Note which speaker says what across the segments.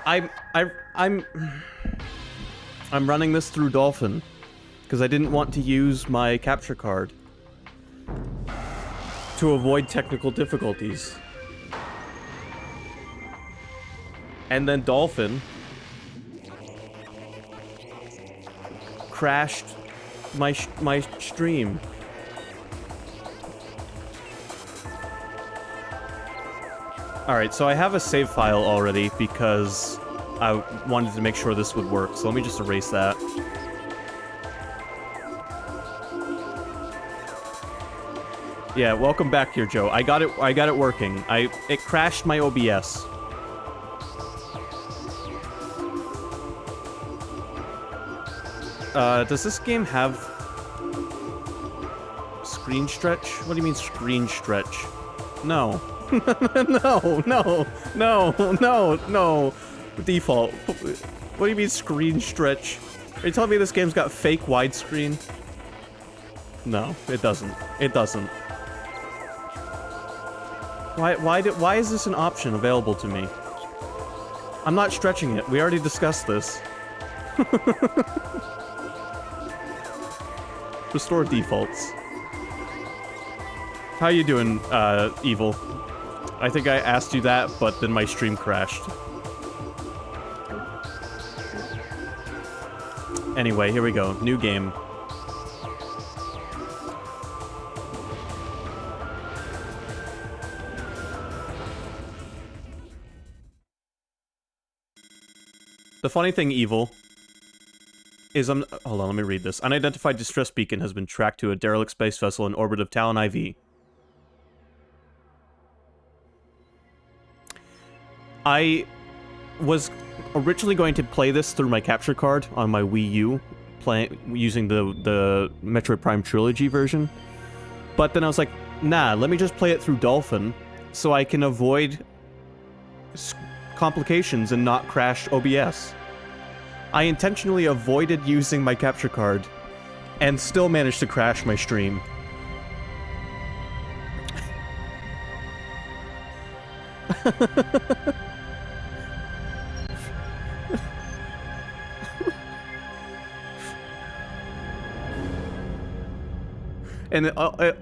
Speaker 1: I'm running this through Dolphin because I didn't want to use my capture card to avoid technical difficulties. And then Dolphin crashed my stream. Alright, so I have a save file already because I wanted to make sure this would work, so let me just erase that. Yeah, welcome back here, Joe. I got it working. It crashed my OBS. Does this game have screen stretch? What do you mean screen stretch? No. No. Default. What do you mean screen stretch? Are you telling me this game's got fake widescreen? No, it doesn't. It doesn't. Why is this an option available to me? I'm not stretching it. We already discussed this. Restore defaults. How you doing, Evil? I think I asked you that, but then my stream crashed. Anyway, here we go. New game. The funny thing, Evil, is hold on, let me read this. Unidentified distress beacon has been tracked to a derelict space vessel in orbit of Talon IV. I was originally going to play this through my capture card on my Wii U, using the Metroid Prime Trilogy version. But then I was like, nah, let me just play it through Dolphin so I can avoid complications and not crash OBS. I intentionally avoided using my capture card and still managed to crash my stream. And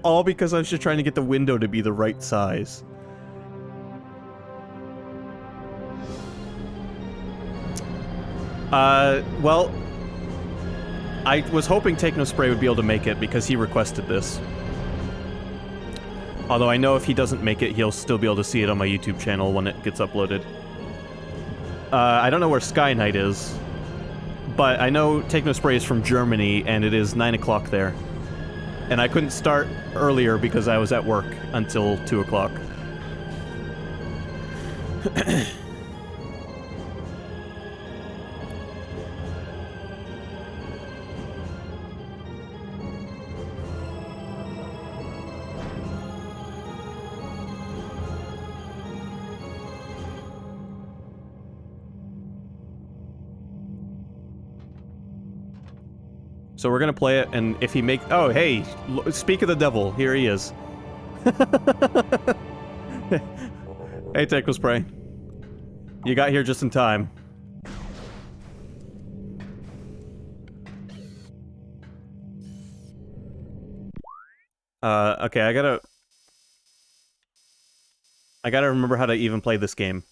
Speaker 1: all because I was just trying to get the window to be the right size. Well, I was hoping Take No Spray would be able to make it because he requested this. Although I know if he doesn't make it, he'll still be able to see it on my YouTube channel when it gets uploaded. I don't know where Sky Knight is, but I know Take No Spray is from Germany, and it is 9 o'clock there. And I couldn't start earlier because I was at work until 2 o'clock. So we're gonna play it, and if he oh, hey, speak of the devil, here he is. Hey, Take No Spray. You got here just in time. Okay, I gotta remember how to even play this game.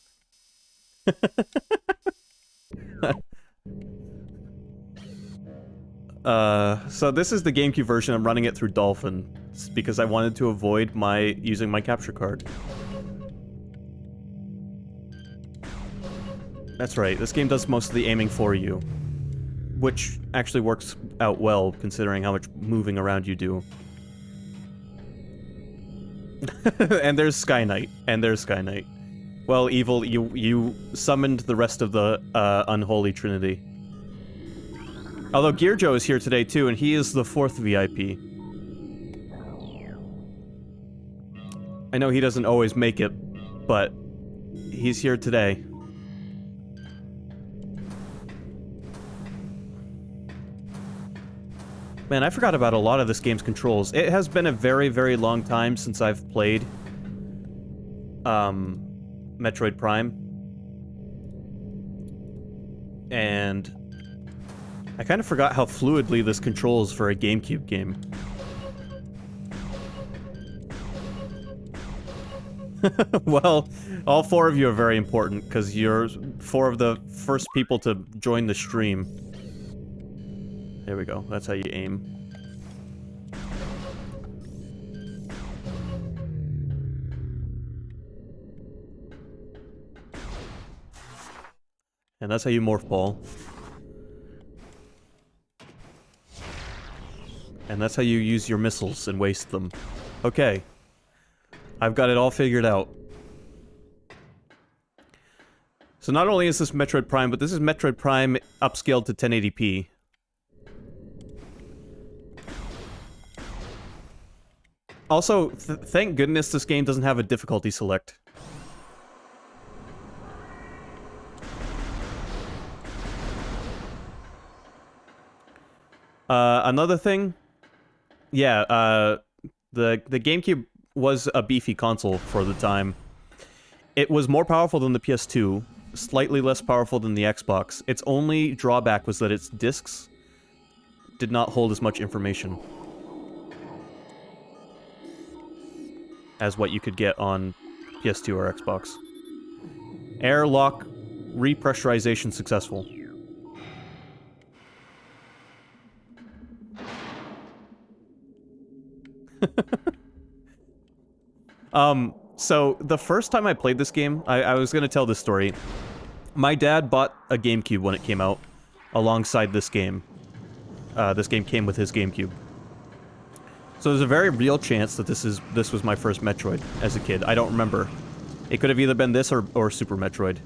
Speaker 1: So this is the GameCube version. I'm running it through Dolphin because I wanted to avoid using my capture card. That's right, this game does most of the aiming for you, which actually works out well considering how much moving around you do. And there's Sky Knight, Well, Evil, you summoned the rest of the unholy trinity. Although Gear Joe is here today too, and he is the 4th VIP. I know he doesn't always make it, but he's here today. Man, I forgot about a lot of this game's controls. It has been a very, very long time since I've played Metroid Prime. And I kind of forgot how fluidly this controls for a GameCube game. Well, all 4 of you are very important, because you're 4 of the first people to join the stream. There we go, that's how you aim. And that's how you morph ball. And that's how you use your missiles and waste them. Okay. I've got it all figured out. So not only is this Metroid Prime, but this is Metroid Prime upscaled to 1080p. Also, thank goodness this game doesn't have a difficulty select. Another thing, yeah, the GameCube was a beefy console for the time. It was more powerful than the PS2, slightly less powerful than the Xbox. Its only drawback was that its discs did not hold as much information as what you could get on PS2 or Xbox. Airlock repressurization successful. So the first time I played this game, I was gonna tell this story. My dad bought a GameCube when it came out, alongside this game. This game came with his GameCube. So there's a very real chance that this was my first Metroid as a kid. I don't remember. It could have either been this or Super Metroid.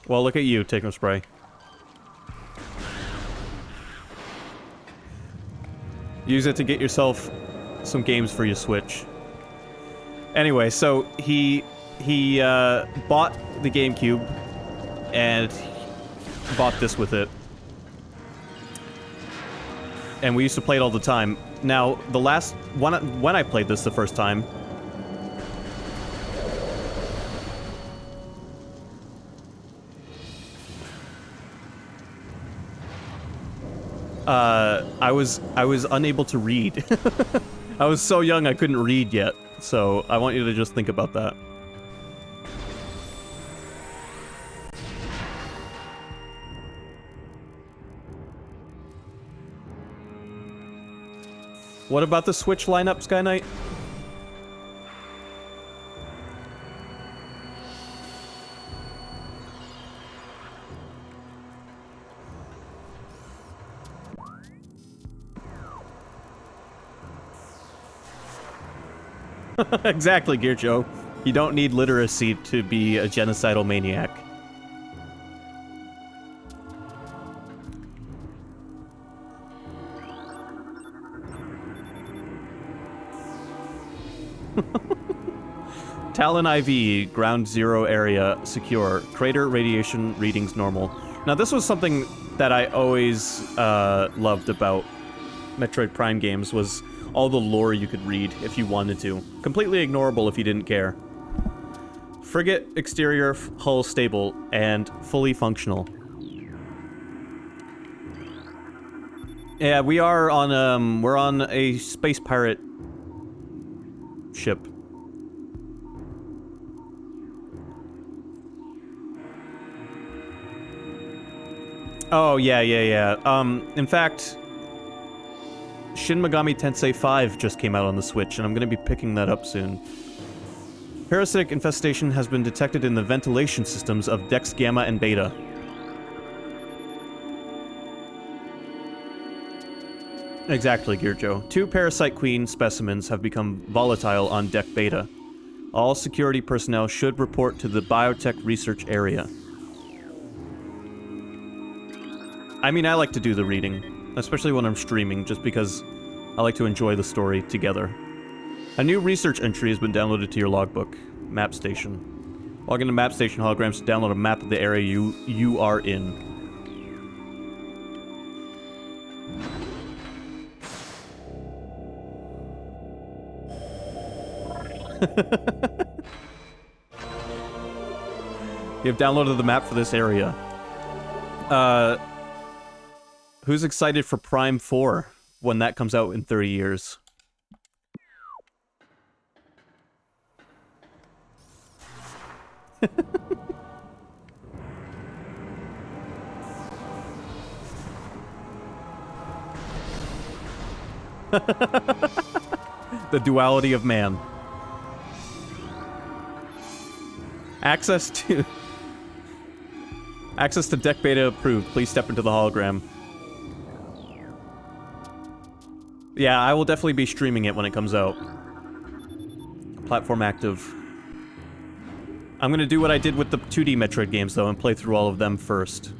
Speaker 1: Well, look at you, Techno Spray. Use it to get yourself some games for your Switch. Anyway, so he bought the GameCube and bought this with it. And we used to play it all the time. Now, the last when I played this the first time, I was unable to read. I was so young I couldn't read yet, so I want you to just think about that. What about the Switch lineup, Sky Knight? Exactly, Gear Joe. You don't need literacy to be a genocidal maniac. Talon IV, ground zero area, secure. Crater radiation readings normal. Now this was something that I always loved about Metroid Prime games, was all the lore you could read if you wanted to. Completely ignorable if you didn't care. Frigate, exterior, hull stable, and fully functional. Yeah, we are on, we're on a space pirate ship. Oh, yeah. In fact, Shin Megami Tensei 5 just came out on the Switch, and I'm gonna be picking that up soon. Parasitic infestation has been detected in the ventilation systems of Dex Gamma and Beta. Exactly, Gear Joe. 2 Parasite Queen specimens have become volatile on Deck Beta. All security personnel should report to the biotech research area. I mean, I like to do the reading, especially when I'm streaming, just because I like to enjoy the story together. A new research entry has been downloaded to your logbook. Map Station. Log into Map Station holograms to download a map of the area you are in. You have downloaded the map for this area. Who's excited for Prime 4 when that comes out in 30 years? The duality of man. Access to deck beta approved. Please step into the hologram. Yeah, I will definitely be streaming it when it comes out. Platform active. I'm gonna do what I did with the 2D Metroid games, though, and play through all of them first.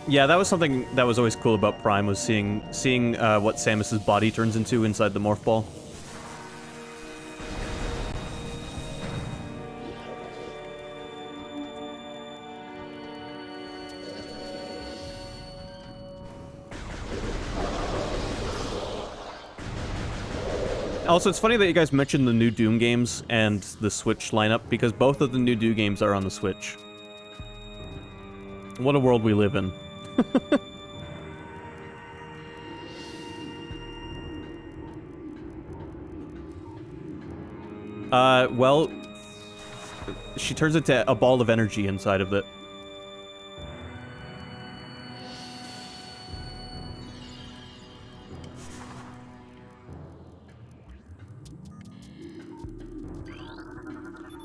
Speaker 1: Yeah, that was something that was always cool about Prime, was seeing what Samus's body turns into inside the Morph Ball. Also, it's funny that you guys mentioned the new Doom games and the Switch lineup, because both of the new Doom games are on the Switch. What a world we live in. Well, she turns into a ball of energy inside of it.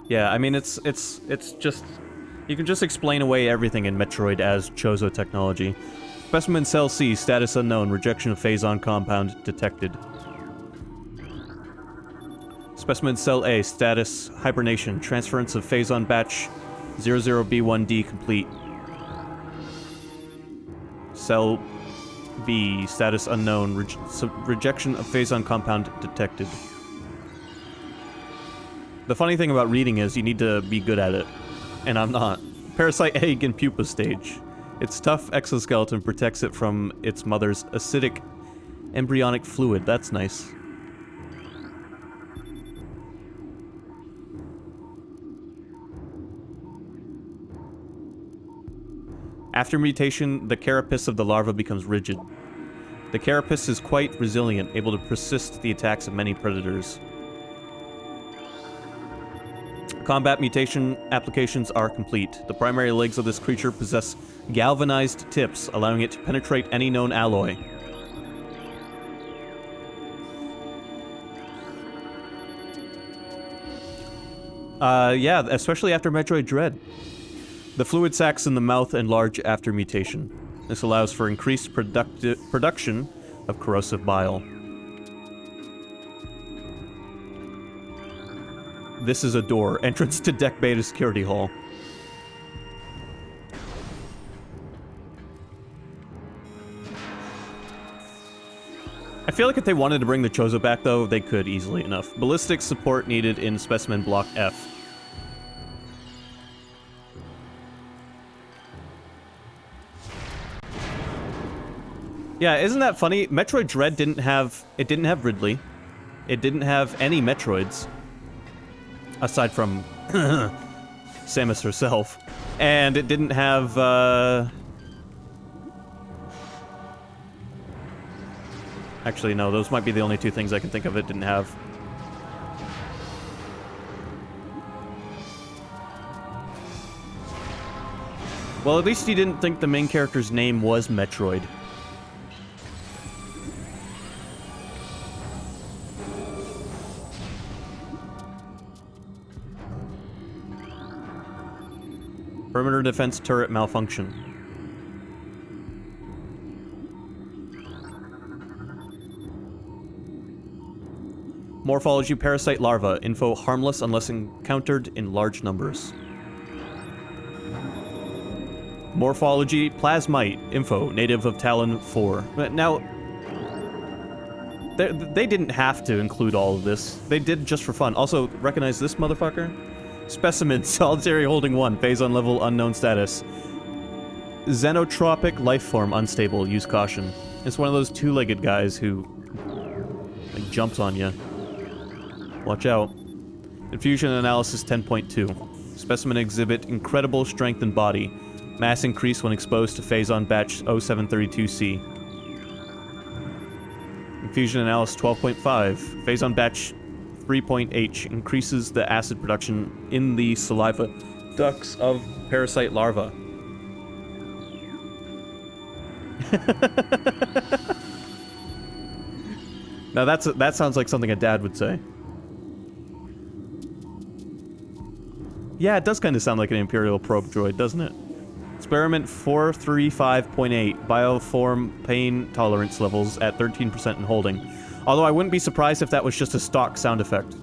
Speaker 1: Yeah, I mean, it's just... You can just explain away everything in Metroid as Chozo technology. Specimen Cell C, status unknown, rejection of phazon compound detected. Specimen Cell A, status hibernation, transference of phazon batch 00B1D complete. Cell B, status unknown, rejection of phazon compound detected. The funny thing about reading is you need to be good at it. And I'm not. Parasite egg in pupa stage. Its tough exoskeleton protects it from its mother's acidic embryonic fluid. That's nice. After mutation, the carapace of the larva becomes rigid. The carapace is quite resilient, able to persist the attacks of many predators. Combat mutation applications are complete. The primary legs of this creature possess galvanized tips, allowing it to penetrate any known alloy. Yeah, especially after Metroid Dread. The fluid sacs in the mouth enlarge after mutation. This allows for increased production of corrosive bile. This is a door. Entrance to Deck Beta Security Hall. I feel like if they wanted to bring the Chozo back, though, they could easily enough. Ballistic support needed in Specimen Block F. Yeah, isn't that funny? Metroid Dread didn't have Ridley. It didn't have any Metroids. Aside from Samus herself. And it didn't have, Actually, no, those might be the only two things I can think of it didn't have. Well, at least he didn't think the main character's name was Metroid. Perimeter defense turret malfunction. Morphology parasite larva. Info harmless unless encountered in large numbers. Morphology plasmite. Info native of Talon 4. Now, they didn't have to include all of this. They did just for fun. Also, recognize this motherfucker? Specimen, solitary holding 1, phase on level unknown status. Xenotropic life form unstable. Use caution. It's one of those two-legged guys who like jumps on you. Watch out. Infusion analysis 10.2. Specimen exhibit incredible strength and body. Mass increase when exposed to Phazon batch 0732C. Infusion analysis 12.5. Phazon batch 3.H increases the acid production in the saliva ducts of parasite larvae. Now that sounds like something a dad would say. Yeah, it does kind of sound like an Imperial probe droid, doesn't it? Experiment 435.8. Bioform pain tolerance levels at 13% and holding. Although I wouldn't be surprised if that was just a stock sound effect.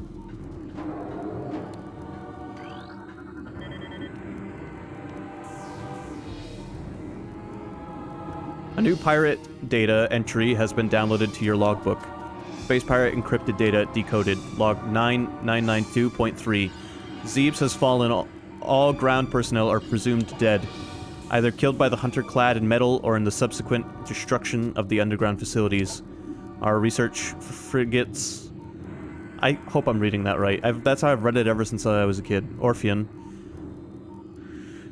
Speaker 1: A new pirate data entry has been downloaded to your logbook. Space pirate encrypted data decoded. Log 9992.3. Zeebs has fallen. All ground personnel are presumed dead, either killed by the hunter clad in metal or in the subsequent destruction of the underground facilities. Our research frigates... I hope I'm reading that right. That's how I've read it ever since I was a kid. Orpheon.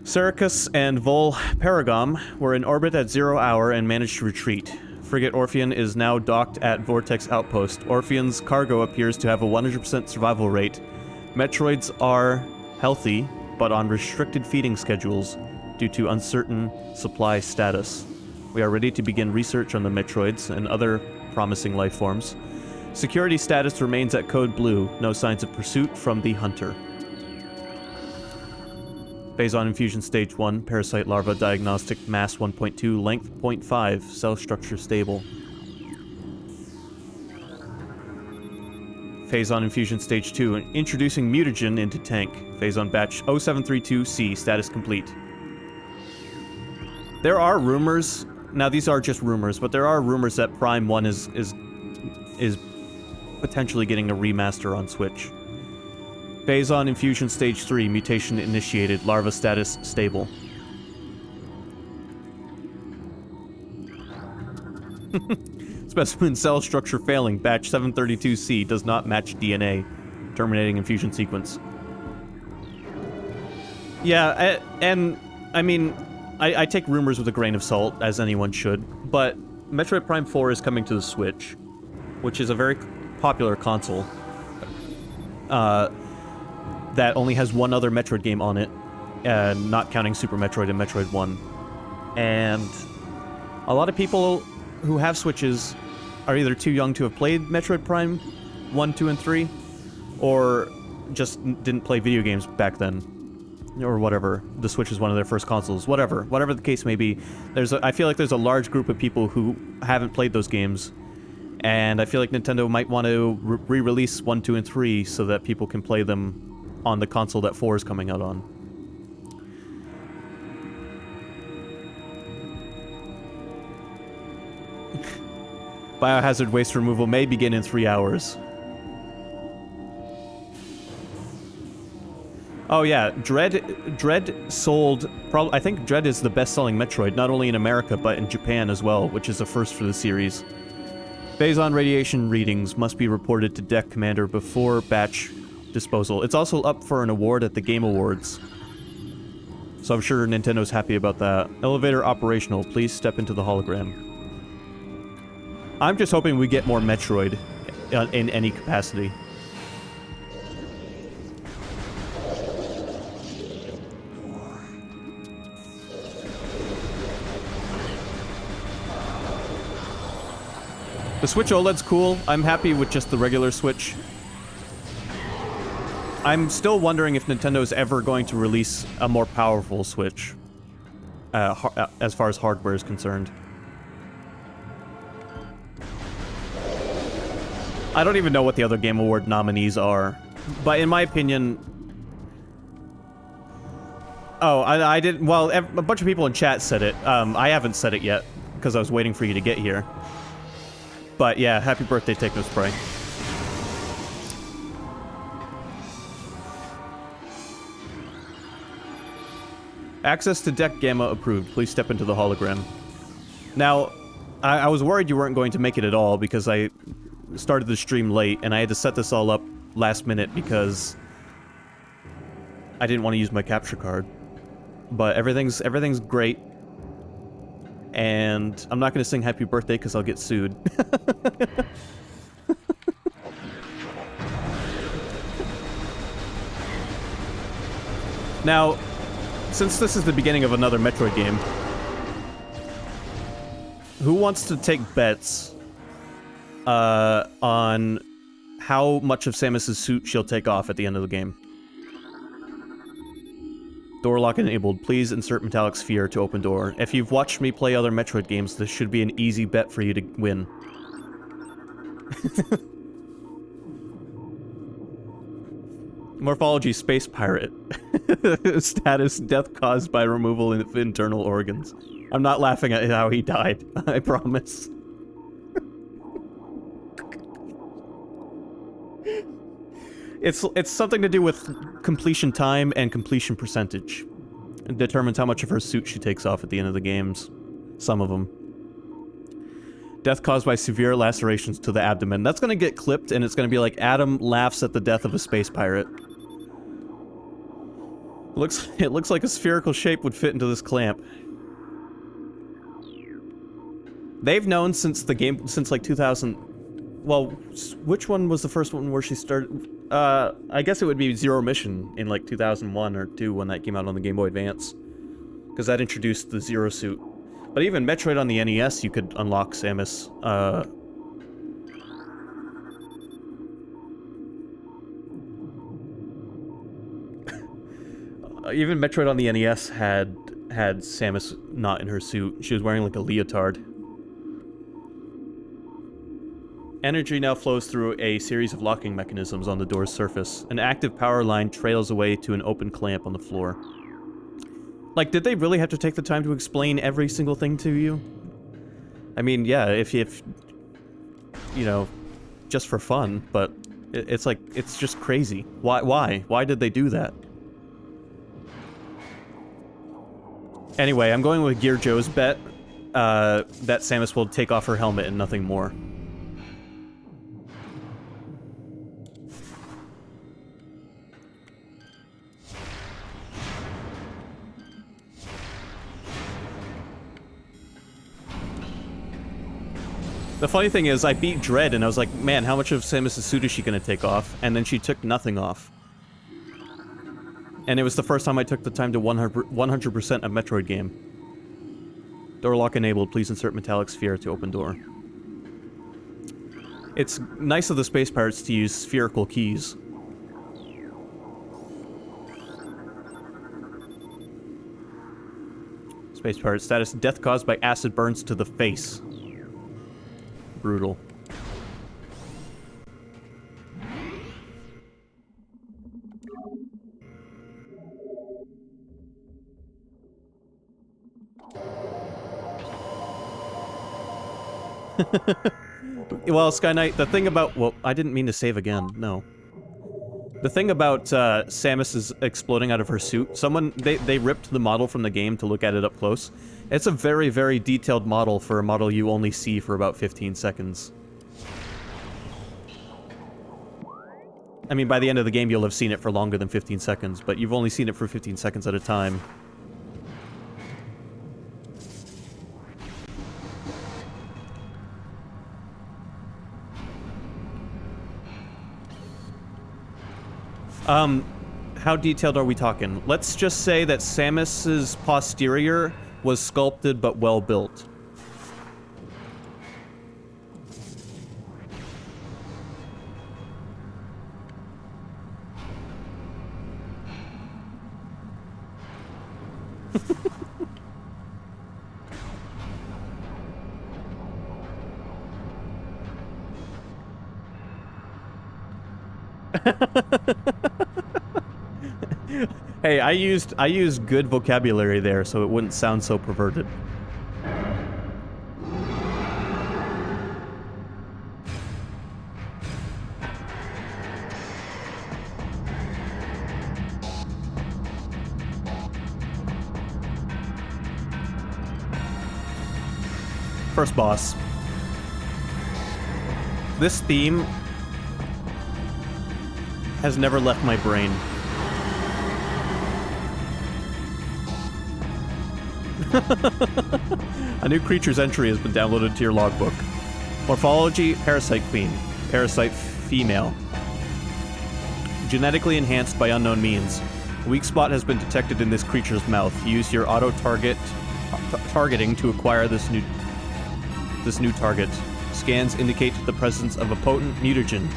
Speaker 1: Sericus and Vol Paragom were in orbit at 0 hour and managed to retreat. Frigate Orpheon is now docked at Vortex Outpost. Orpheon's cargo appears to have a 100% survival rate. Metroids are healthy, but on restricted feeding schedules due to uncertain supply status. We are ready to begin research on the Metroids and other promising life forms. Security status remains at Code Blue. No signs of pursuit from the hunter. Phazon infusion stage 1, parasite larva diagnostic, mass 1.2, length 0.5, cell structure stable. Phazon infusion stage 2, introducing mutagen into tank. Phazon batch 0732C, status complete. There are rumors, now these are just rumors, but there are rumors that Prime 1 is potentially getting a remaster on Switch. Phazon infusion stage 3, mutation initiated, larva status stable. Specimen cell structure failing, batch 732C does not match DNA, terminating infusion sequence. Yeah, and I mean, I take rumors with a grain of salt, as anyone should, but Metroid Prime 4 is coming to the Switch, which is a very popular console. That only has one other Metroid game on it, not counting Super Metroid and Metroid 1. And a lot of people who have Switches are either too young to have played Metroid Prime 1, 2, and 3, or just didn't play video games back then. Or whatever. The Switch is one of their first consoles. Whatever the case may be. I feel like there's a large group of people who haven't played those games, and I feel like Nintendo might want to re-release 1, 2, and 3 so that people can play them on the console that 4 is coming out on. Biohazard waste removal may begin in 3 hours. Oh yeah, Dread sold... I think Dread is the best-selling Metroid, not only in America, but in Japan as well, which is a first for the series. Phazon radiation readings must be reported to Deck Commander before batch disposal. It's also up for an award at the Game Awards. So I'm sure Nintendo's happy about that. Elevator operational. Please step into the hologram. I'm just hoping we get more Metroid in any capacity. The Switch OLED's cool. I'm happy with just the regular Switch. I'm still wondering if Nintendo's ever going to release a more powerful Switch, as far as hardware is concerned. I don't even know what the other Game Award nominees are, but in my opinion... Oh, I didn't... Well, a bunch of people in chat said it. I haven't said it yet, because I was waiting for you to get here. But yeah, happy birthday, Technospray. Access to deck Gamma approved. Please step into the hologram. Now, I was worried you weren't going to make it at all because I started the stream late and I had to set this all up last minute because I didn't want to use my capture card. But everything's great. And I'm not going to sing happy birthday because I'll get sued. Now, since this is the beginning of another Metroid game, who wants to take bets on how much of Samus's suit she'll take off at the end of the game? Door lock enabled. Please insert metallic sphere to open door. If you've watched me play other Metroid games, this should be an easy bet for you to win. Morphology space pirate. Status death caused by removal of internal organs. I'm not laughing at how he died, I promise. It's something to do with completion time and completion percentage. It determines how much of her suit she takes off at the end of the games. Some of them. Death caused by severe lacerations to the abdomen. That's gonna get clipped and it's gonna be like Adam laughs at the death of a space pirate. It looks like a spherical shape would fit into this clamp. They've known since the game, since like 2000... Well, which one was the first one where she started? I guess it would be Zero Mission in like 2001 or 2 when that came out on the Game Boy Advance. Because that introduced the Zero suit. But even Metroid on the NES, you could unlock Samus. Even Metroid on the NES had Samus not in her suit. She was wearing like a leotard. Energy now flows through a series of locking mechanisms on the door's surface. An active power line trails away to an open clamp on the floor. Like, did they really have to take the time to explain every single thing to you? I mean, yeah, if you know, just for fun, but it's like, it's just crazy. Why? Why did they do that? Anyway, I'm going with Gear Joe's bet that Samus will take off her helmet and nothing more. The funny thing is, I beat Dread, and I was like, man, how much of Samus' suit is she gonna take off? And then she took nothing off. And it was the first time I took the time to 100% a Metroid game. Door lock enabled. Please insert metallic sphere to open door. It's nice of the Space Pirates to use spherical keys. Space Pirate status. Death caused by acid burns to the face. Brutal. Well, Sky Knight, the thing about... Well, I didn't mean to save again, no. The thing about Samus is exploding out of her suit, they ripped the model from the game to look at it up close. It's a very, very detailed model for a model you only see for about 15 seconds. I mean, by the end of the game, you'll have seen it for longer than 15 seconds, but you've only seen it for 15 seconds at a time. How detailed are we talking? Let's just say that Samus's posterior was sculpted but well built. Hey, I used good vocabulary there, so it wouldn't sound so perverted. First boss. This theme has never left my brain. A new creature's entry has been downloaded to your logbook. Morphology, Parasite Queen. Parasite female. Genetically enhanced by unknown means. A weak spot has been detected in this creature's mouth. Use your auto-targeting to acquire this new target. Scans indicate the presence of a potent mutagen.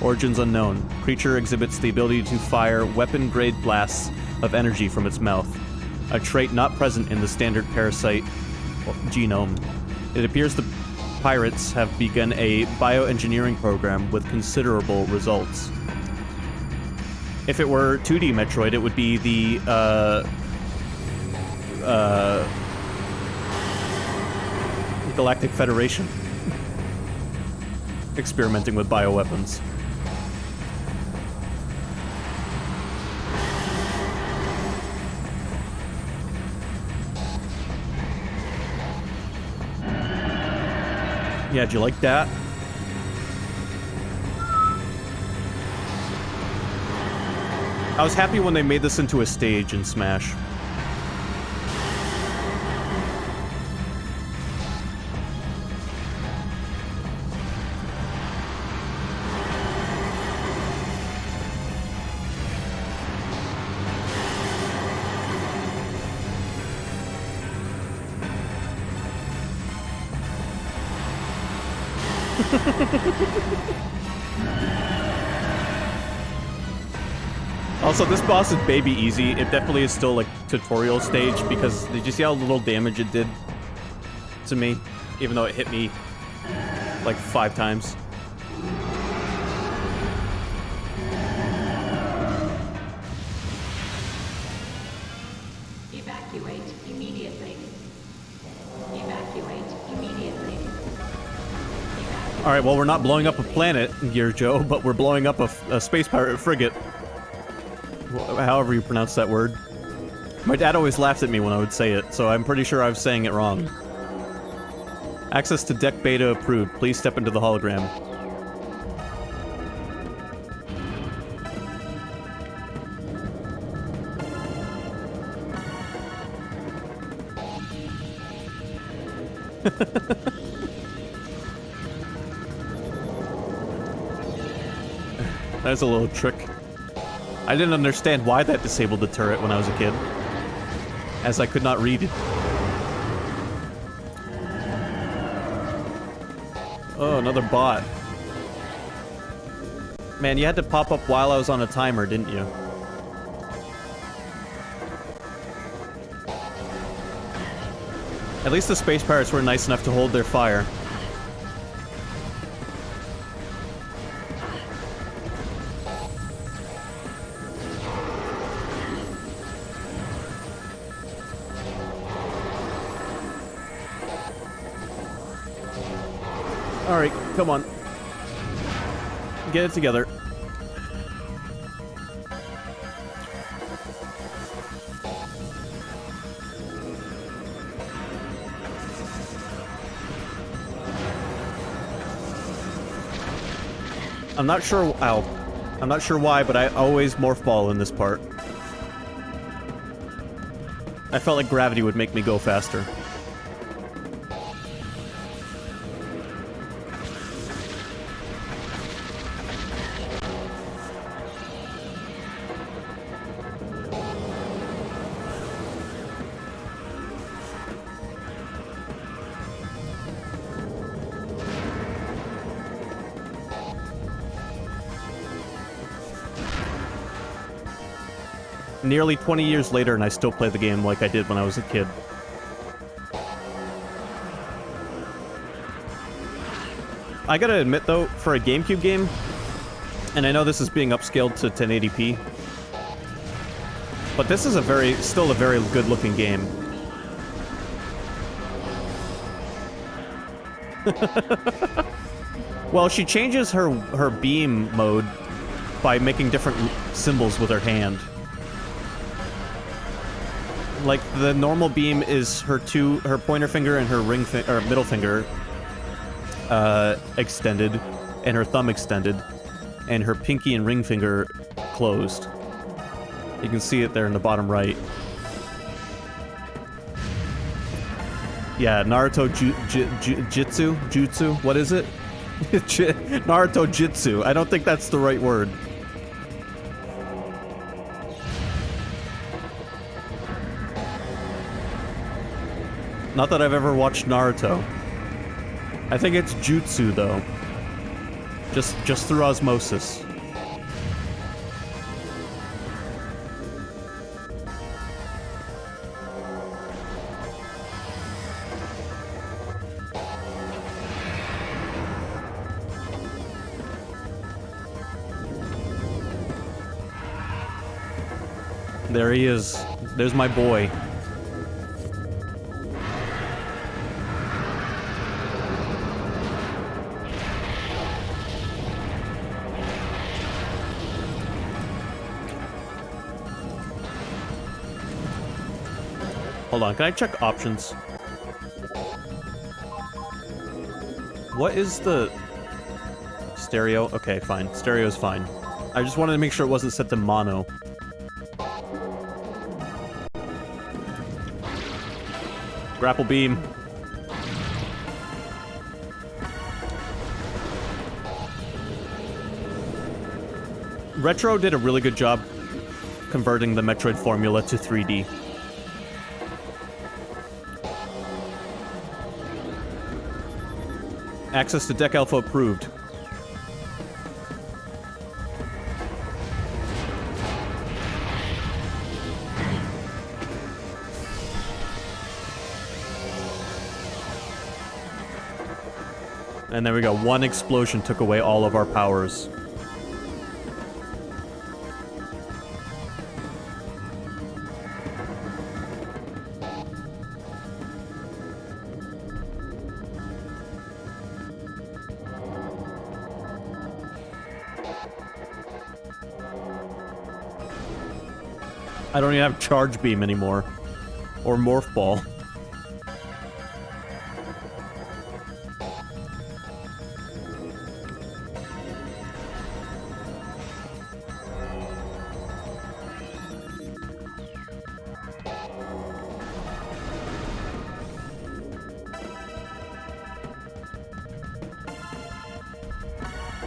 Speaker 1: Origins unknown. Creature exhibits the ability to fire weapon-grade blasts of energy from its mouth. A trait not present in the standard parasite genome. It appears the pirates have begun a bioengineering program with considerable results. If it were 2D Metroid, it would be the, Galactic Federation. Experimenting with bioweapons. Yeah, did you like that? I was happy when they made this into a stage in Smash. Also, this boss is baby easy. It definitely is still like tutorial stage because did you see how little damage it did to me? Even though it hit me like 5 times.
Speaker 2: Evacuate immediately. Evacuate immediately.
Speaker 1: Alright, well, we're not blowing up a planet, Gear Joe, but we're blowing up a space pirate frigate. However you pronounce that word. My dad always laughs at me when I would say it, so I'm pretty sure I was saying it wrong. Access to deck beta approved. Please step into the hologram. That's a little trick. I didn't understand why that disabled the turret when I was a kid, as I could not read it. Oh, another bot. Man, you had to pop up while I was on a timer, didn't you? At least the space pirates were nice enough to hold their fire. Alright, come on. Get it together. I'm not sure, ow. I'm not sure why, but I always morph ball in this part. I felt like gravity would make me go faster. Nearly 20 years later, and I still play the game like I did when I was a kid. I gotta admit, though, for a GameCube game, and I know this is being upscaled to 1080p, but this is still a very good-looking game. Well, she changes her beam mode by making different symbols with her hand. Like, the normal beam is her pointer finger and her middle finger extended, and her thumb extended, and her pinky and ring finger closed. You can see it there in the bottom right. Yeah, Naruto Jutsu? What is it? Naruto Jitsu. I don't think that's the right word. Not that I've ever watched Naruto. I think it's Jutsu, though. Just through osmosis. There he is. There's my boy. Hold on, can I check options? What is the... stereo? Okay, fine. Stereo's fine. I just wanted to make sure it wasn't set to mono. Grapple beam. Retro did a really good job converting the Metroid formula to 3D. Access to Deck Alpha approved. And there we go. One explosion took away all of our powers. I don't even have Charge Beam anymore. Or Morph Ball.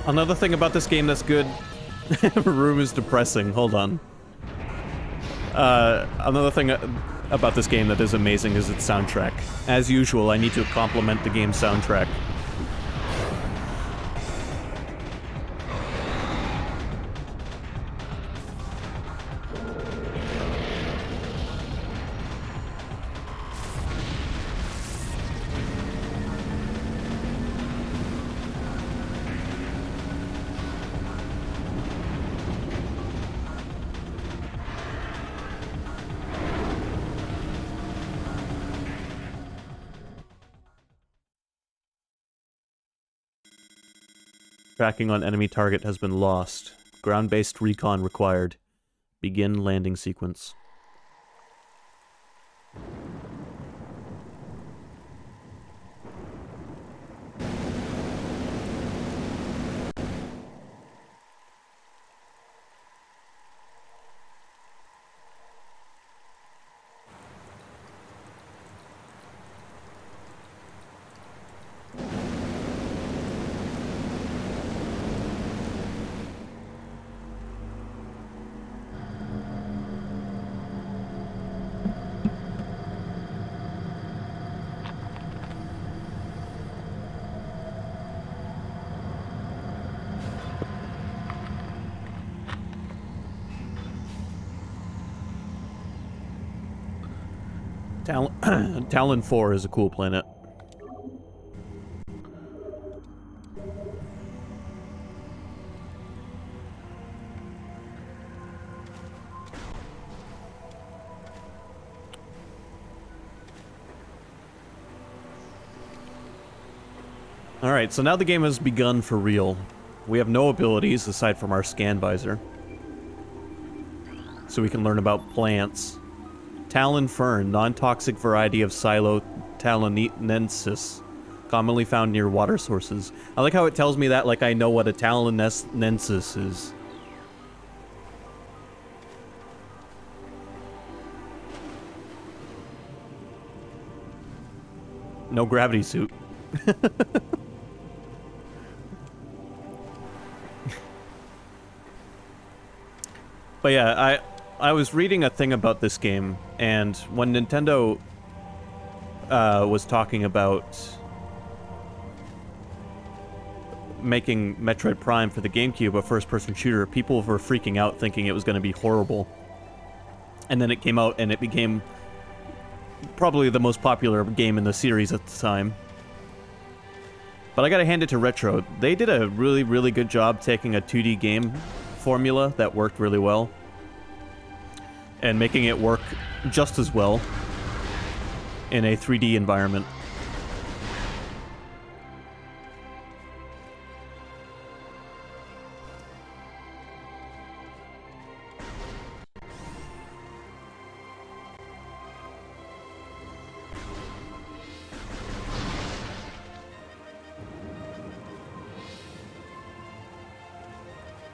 Speaker 1: Another thing about this game that's good... Room is depressing. Hold on. Another thing about this game that is amazing is its soundtrack. As usual, I need to compliment the game's soundtrack. Tracking on enemy target has been lost. Ground-based recon required. Begin landing sequence. Talon 4 is a cool planet. Alright, so now the game has begun for real. We have no abilities aside from our scan visor. So we can learn about plants. Talon fern, non-toxic variety of Silo talonensis, commonly found near water sources. I like how it tells me that like I know what a talonensis is. No gravity suit. But yeah, I was reading a thing about this game, and when Nintendo was talking about making Metroid Prime for the GameCube a first-person shooter, people were freaking out thinking it was going to be horrible. And then it came out and it became probably the most popular game in the series at the time. But I gotta hand it to Retro. They did a really, really good job taking a 2D game formula that worked really well and making it work just as well in a 3D environment.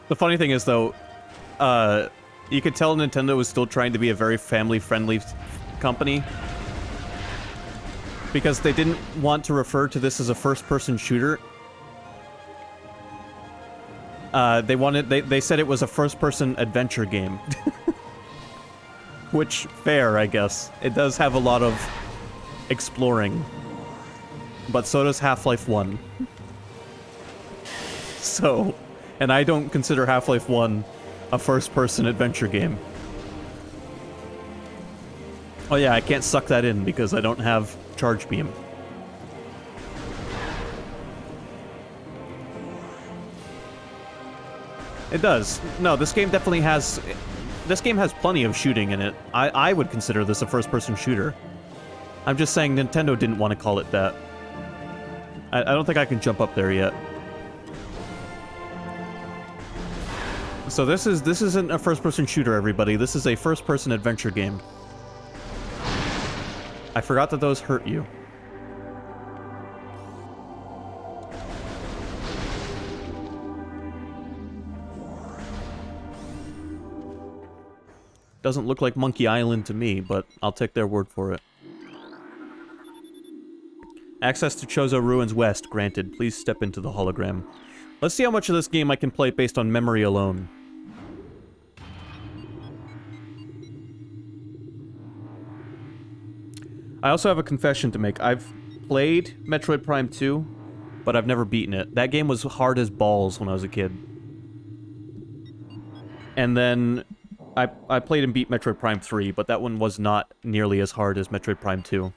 Speaker 1: The funny thing is, though, you could tell Nintendo was still trying to be a very family-friendly company, because they didn't want to refer to this as a first-person shooter. They said it was a first-person adventure game. Which, fair, I guess. It does have a lot of exploring. But so does Half-Life 1. So... And I don't consider Half-Life 1 a first-person adventure game. Oh yeah, I can't suck that in because I don't have Charge Beam. It does. No, this game definitely has... This game has plenty of shooting in it. I would consider this a first-person shooter. I'm just saying Nintendo didn't want to call it that. I don't think I can jump up there yet. So this isn't a first-person shooter, everybody. This is a first-person adventure game. I forgot that those hurt you. Doesn't look like Monkey Island to me, but I'll take their word for it. Access to Chozo Ruins West granted. Please step into the hologram. Let's see how much of this game I can play based on memory alone. I also have a confession to make. I've played Metroid Prime 2, but I've never beaten it. That game was hard as balls when I was a kid. And then I played and beat Metroid Prime 3, but that one was not nearly as hard as Metroid Prime 2.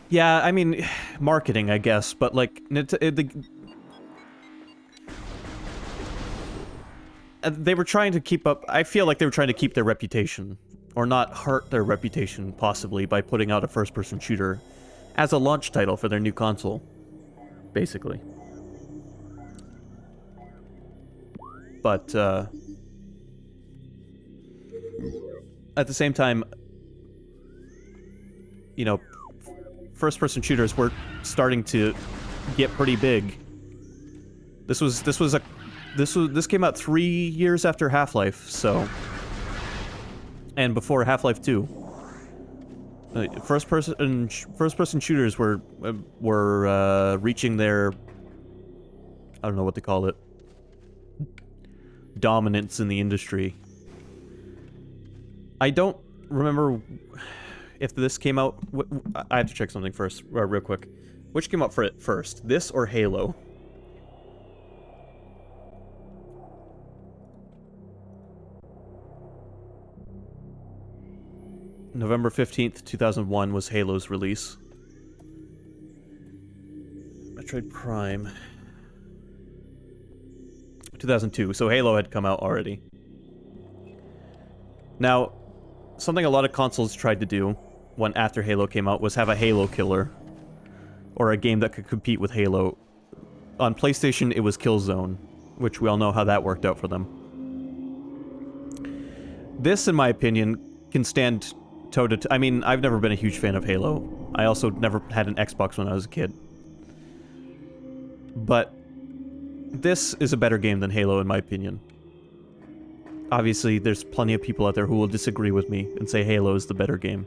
Speaker 1: Yeah, I mean, marketing, I guess, but like, they were trying to keep up. I feel like they were trying to keep their reputation, or not hurt their reputation, possibly, by putting out a first-person shooter as a launch title for their new console, basically. But, at the same time, you know, first-person shooters were starting to get pretty big. This came out 3 years after Half-Life, so, and before Half-Life 2. First-person shooters were reaching their, I don't know what they call it, dominance in the industry. I don't remember if this came out... I have to check something first, real quick. Which came out first, this or Halo? November 15th, 2001 was Halo's release. Metroid Prime. 2002, so Halo had come out already. Now, something a lot of consoles tried to do when after Halo came out was have a Halo killer, or a game that could compete with Halo. On PlayStation, it was Killzone, which we all know how that worked out for them. This, in my opinion, can stand toe to toe. I mean, I've never been a huge fan of Halo. I also never had an Xbox when I was a kid. But this is a better game than Halo, in my opinion. Obviously, there's plenty of people out there who will disagree with me and say Halo is the better game.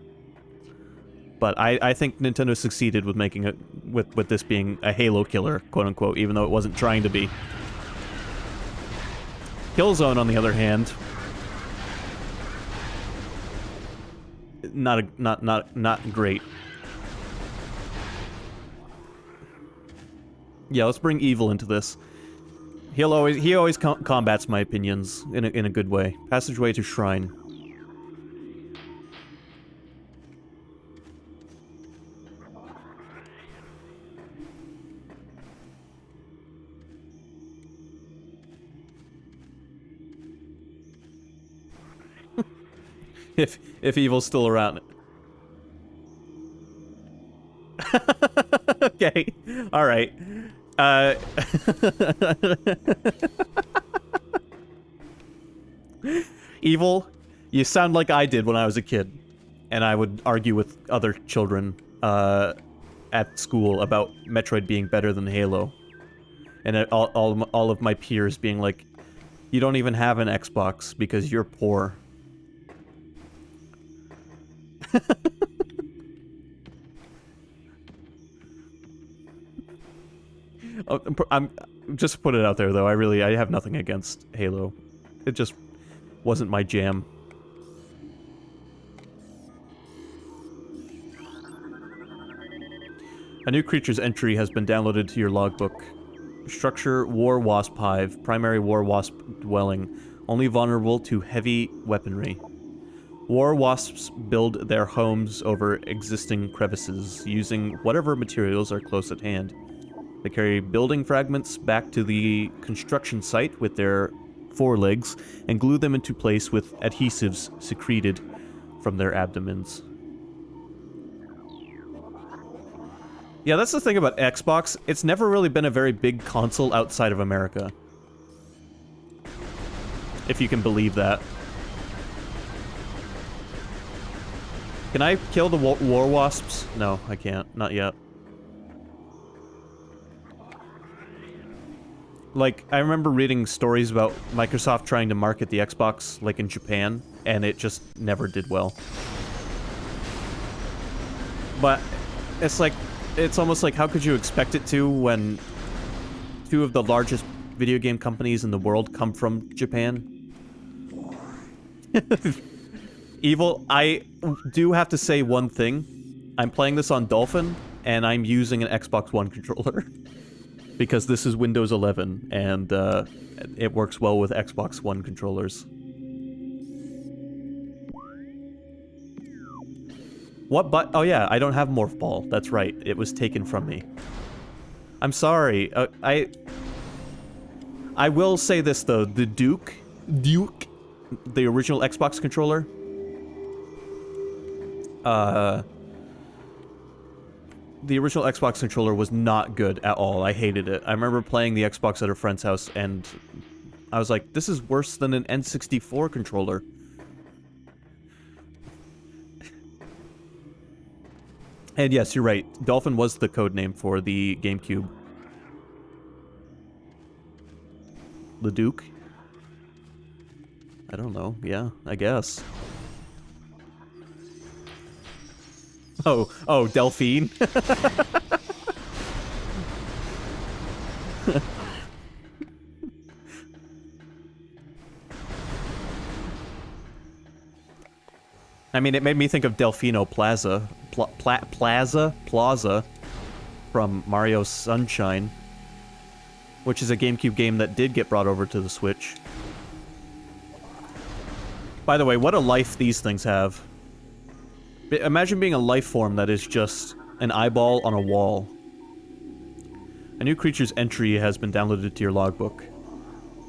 Speaker 1: But I think Nintendo succeeded with making it, with this being a Halo killer, quote unquote, even though it wasn't trying to be. Killzone, on the other hand, not great. Yeah, let's bring Evil into this. He always combats my opinions in a good way. Passageway to Shrine. if Evil's still around. Okay. All right. Evil, you sound like I did when I was a kid, and I would argue with other children at school about Metroid being better than Halo, and all of my peers being like, "You don't even have an Xbox because you're poor." I'm just put it out there though. I have nothing against Halo. It just wasn't my jam. A new creature's entry has been downloaded to your logbook. Structure: War Wasp Hive, primary War Wasp dwelling, only vulnerable to heavy weaponry. War wasps build their homes over existing crevices, using whatever materials are close at hand. They carry building fragments back to the construction site with their forelegs and glue them into place with adhesives secreted from their abdomens. Yeah, that's the thing about Xbox. It's never really been a very big console outside of America. If you can believe that. Can I kill the war wasps? No, I can't. Not yet. Like, I remember reading stories about Microsoft trying to market the Xbox, like, in Japan, and it just never did well. But it's like, it's almost like, how could you expect it to when two of the largest video game companies in the world come from Japan? Evil, I do have to say one thing. I'm playing this on Dolphin, and I'm using an Xbox One controller. Because this is Windows 11, and it works well with Xbox One controllers. What but? Oh yeah, I don't have Morph Ball. That's right. It was taken from me. I'm sorry. I will say this though. The Duke, the original Xbox controller. The original Xbox controller was not good at all. I hated it. I remember playing the Xbox at a friend's house, and I was like, this is worse than an N64 controller. And yes, you're right. Dolphin was the code name for the GameCube. Leduc? I don't know. Yeah, I guess. Oh, Delphine? I mean, it made me think of Delfino Plaza. Plaza from Mario Sunshine, which is a GameCube game that did get brought over to the Switch. By the way, what a life these things have. Imagine being a life form that is just an eyeball on a wall. A new creature's entry has been downloaded to your logbook.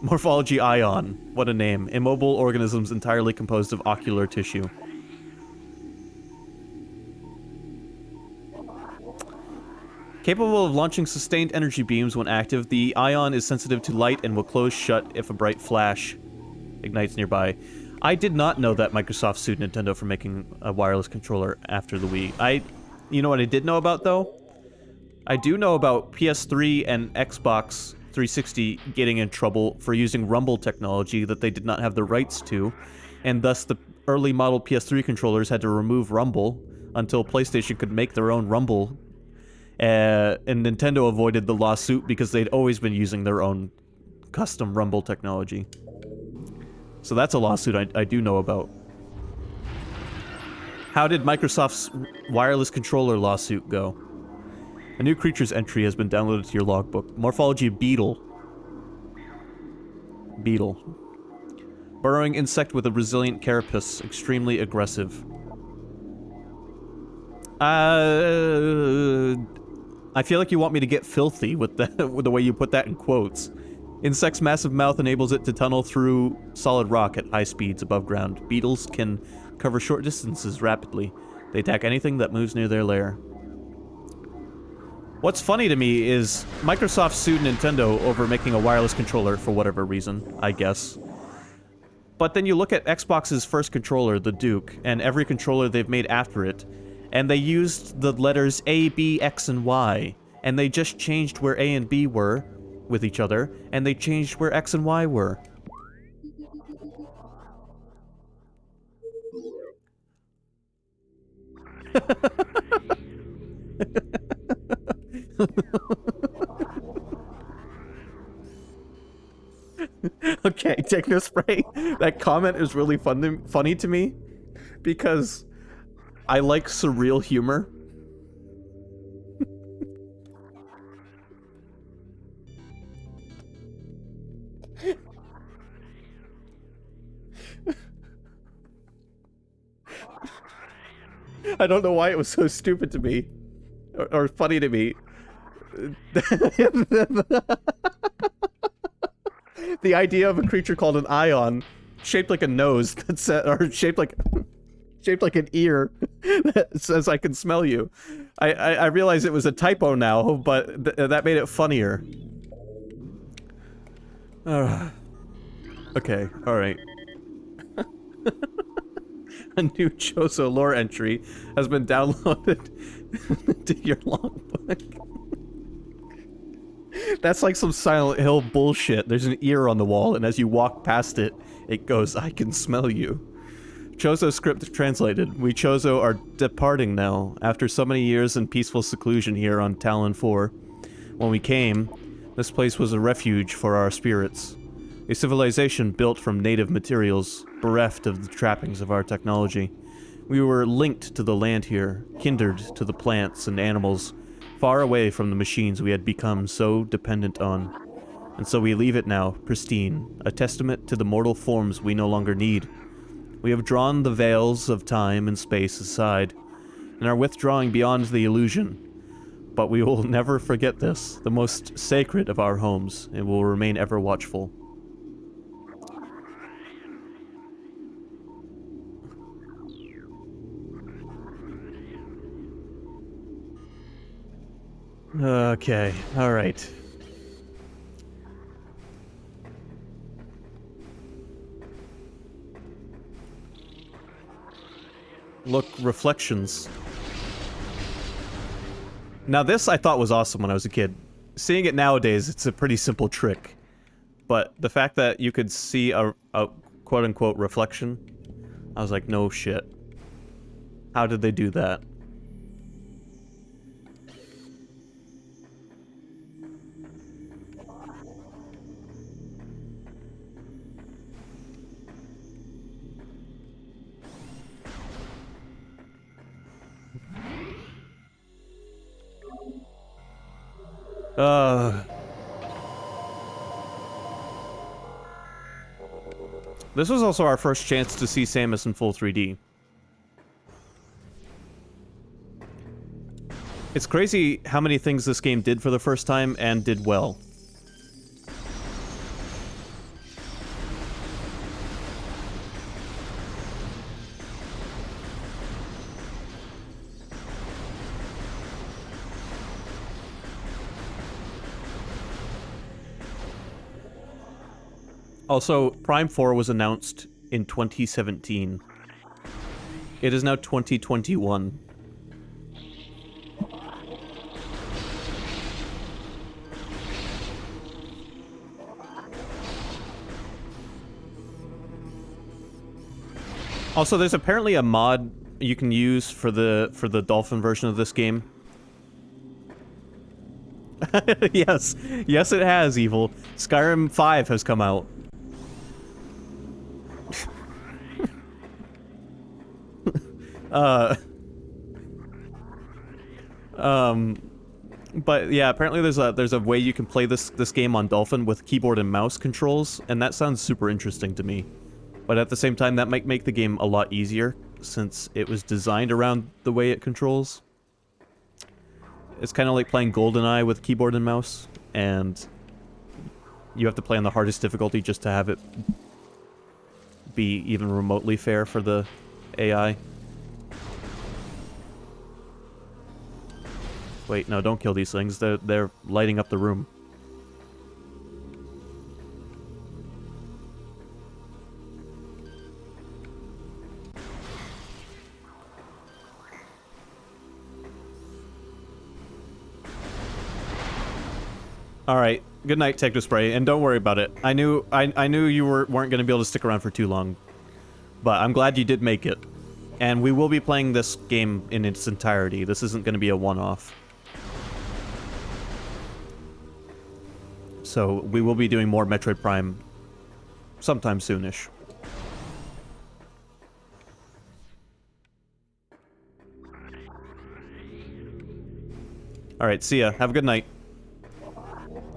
Speaker 1: Morphology Ion. What a name. Immobile organisms entirely composed of ocular tissue. Capable of launching sustained energy beams when active, the Ion is sensitive to light and will close shut if a bright flash ignites nearby. I did not know that Microsoft sued Nintendo for making a wireless controller after the Wii. You know what I did know about, though? I do know about PS3 and Xbox 360 getting in trouble for using Rumble technology that they did not have the rights to, and thus the early model PS3 controllers had to remove Rumble until PlayStation could make their own Rumble, and Nintendo avoided the lawsuit because they'd always been using their own custom Rumble technology. So that's a lawsuit I do know about. How did Microsoft's wireless controller lawsuit go? A new creatures entry has been downloaded to your logbook. Morphology beetle. Beetle. Burrowing insect with a resilient carapace. Extremely aggressive. I feel like you want me to get filthy with the way you put that in quotes. Insect's massive mouth enables it to tunnel through solid rock at high speeds above ground. Beetles can cover short distances rapidly. They attack anything that moves near their lair. What's funny to me is Microsoft sued Nintendo over making a wireless controller for whatever reason, I guess. But then you look at Xbox's first controller, the Duke, and every controller they've made after it, and they used the letters A, B, X, and Y, and they just changed where A and B were with each other, and they changed where X and Y were. Okay, Technospray, that comment is really funny to me, because I like surreal humor. I don't know why it was so stupid to me, or funny to me. The idea of a creature called an ion, shaped like a nose, or shaped like an ear, that says "I can smell you." I realize it was a typo now, but that made it funnier. Okay, all right. A new Chozo lore entry has been downloaded to your logbook. That's like some Silent Hill bullshit. There's an ear on the wall, and as you walk past it, it goes, "I can smell you." Chozo script translated. We Chozo are departing now, after so many years in peaceful seclusion here on Talon 4. When we came, this place was a refuge for our spirits. A civilization built from native materials, bereft of the trappings of our technology. We were linked to the land here, kindred to the plants and animals, far away from the machines we had become so dependent on. And so we leave it now, pristine, a testament to the mortal forms we no longer need. We have drawn the veils of time and space aside, and are withdrawing beyond the illusion. But we will never forget this, the most sacred of our homes, and will remain ever watchful. Okay, alright. Look, reflections. Now this I thought was awesome when I was a kid. Seeing it nowadays, it's a pretty simple trick. But the fact that you could see a quote-unquote reflection, I was like, no shit. How did they do that? This was also our first chance to see Samus in full 3D. It's crazy how many things this game did for the first time and did well. Also, Prime 4 was announced in 2017. It is now 2021. Also, there's apparently a mod you can use for the dolphin version of this game. Yes, yes, it has. Evil Skyrim 5 has come out. But yeah, apparently there's a way you can play this game on Dolphin with keyboard and mouse controls, and that sounds super interesting to me. But at the same time, that might make the game a lot easier, since it was designed around the way it controls. It's kind of like playing GoldenEye with keyboard and mouse, and you have to play on the hardest difficulty just to have it be even remotely fair for the AI. Wait, no, don't kill these things. They're lighting up the room. All right. Good night, Technospray, and don't worry about it. I knew you weren't going to be able to stick around for too long, but I'm glad you did make it. And we will be playing this game in its entirety. This isn't going to be a one-off. So we will be doing more Metroid Prime sometime soonish. All right, see ya. Have a good night.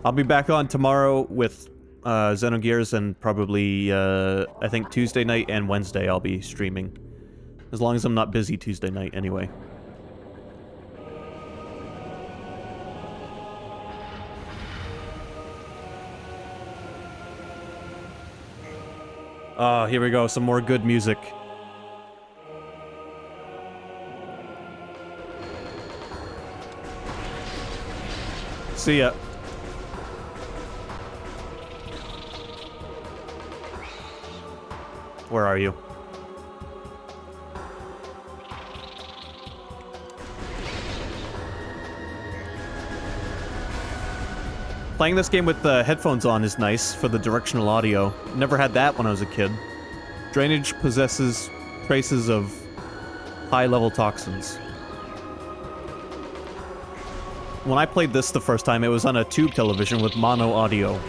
Speaker 1: I'll be back on tomorrow with Xenogears, and probably, I think Tuesday night and Wednesday I'll be streaming. As long as I'm not busy Tuesday night, anyway. Oh, here we go. Some more good music. See ya. Where are you? Playing this game with the headphones on is nice for the directional audio. Never had that when I was a kid. Drainage possesses traces of high-level toxins. When I played this the first time, it was on a tube television with mono audio.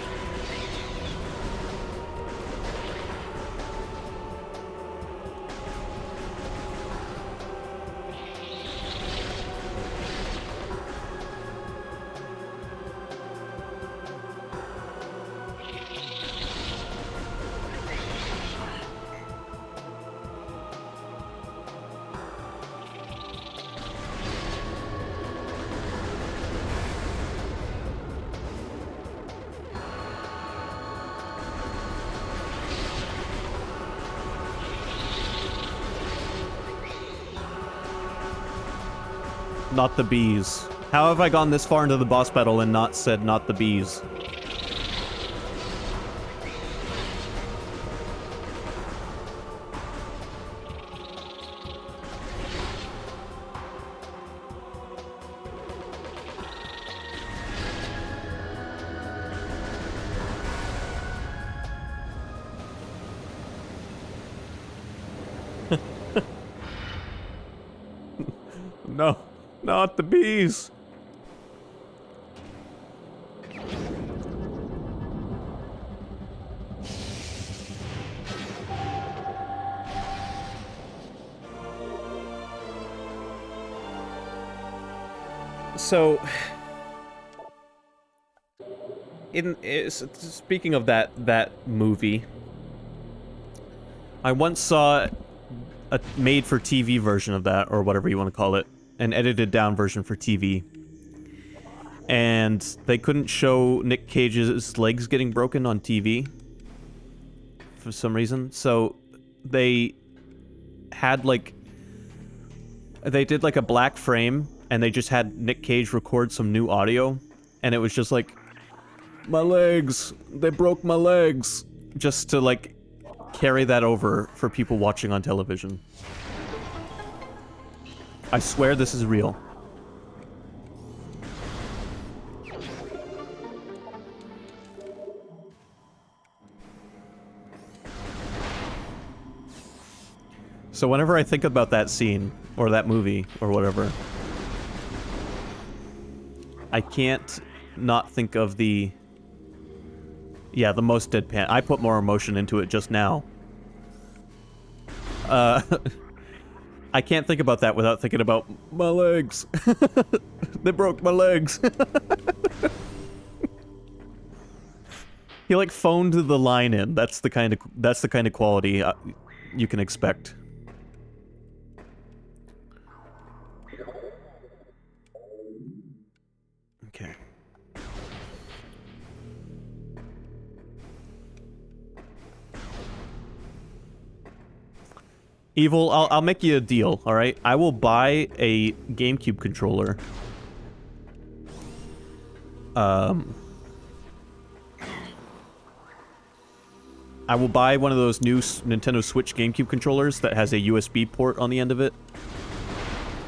Speaker 1: Not the bees. How have I gone this far into the boss battle and not said not the bees? No. Not the bees! So... speaking of that movie, I once saw a made-for-TV version of that, or whatever you want to call it. An edited down version for TV. And they couldn't show Nick Cage's legs getting broken on TV for some reason. So they had they did like a black frame, and they just had Nick Cage record some new audio, and it was just like, my legs, they broke my legs, just to like carry that over for people watching on television. I swear this is real. So whenever I think about that scene, or that movie, or whatever, I can't not think of the... Yeah, the most deadpan. I put more emotion into it just now. I can't think about that without thinking about my legs. They broke my legs. He like phoned the line in. That's the kind of quality you can expect. Okay. Evil, I'll make you a deal, alright? I will buy a GameCube controller. I will buy one of those new Nintendo Switch GameCube controllers that has a USB port on the end of it.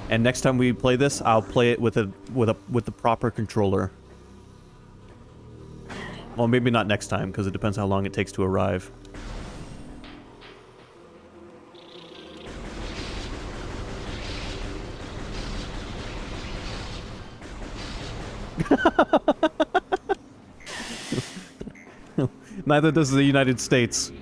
Speaker 1: And next time we play this, I'll play it with the proper controller. Well, maybe not next time, because it depends how long it takes to arrive. Neither does the United States.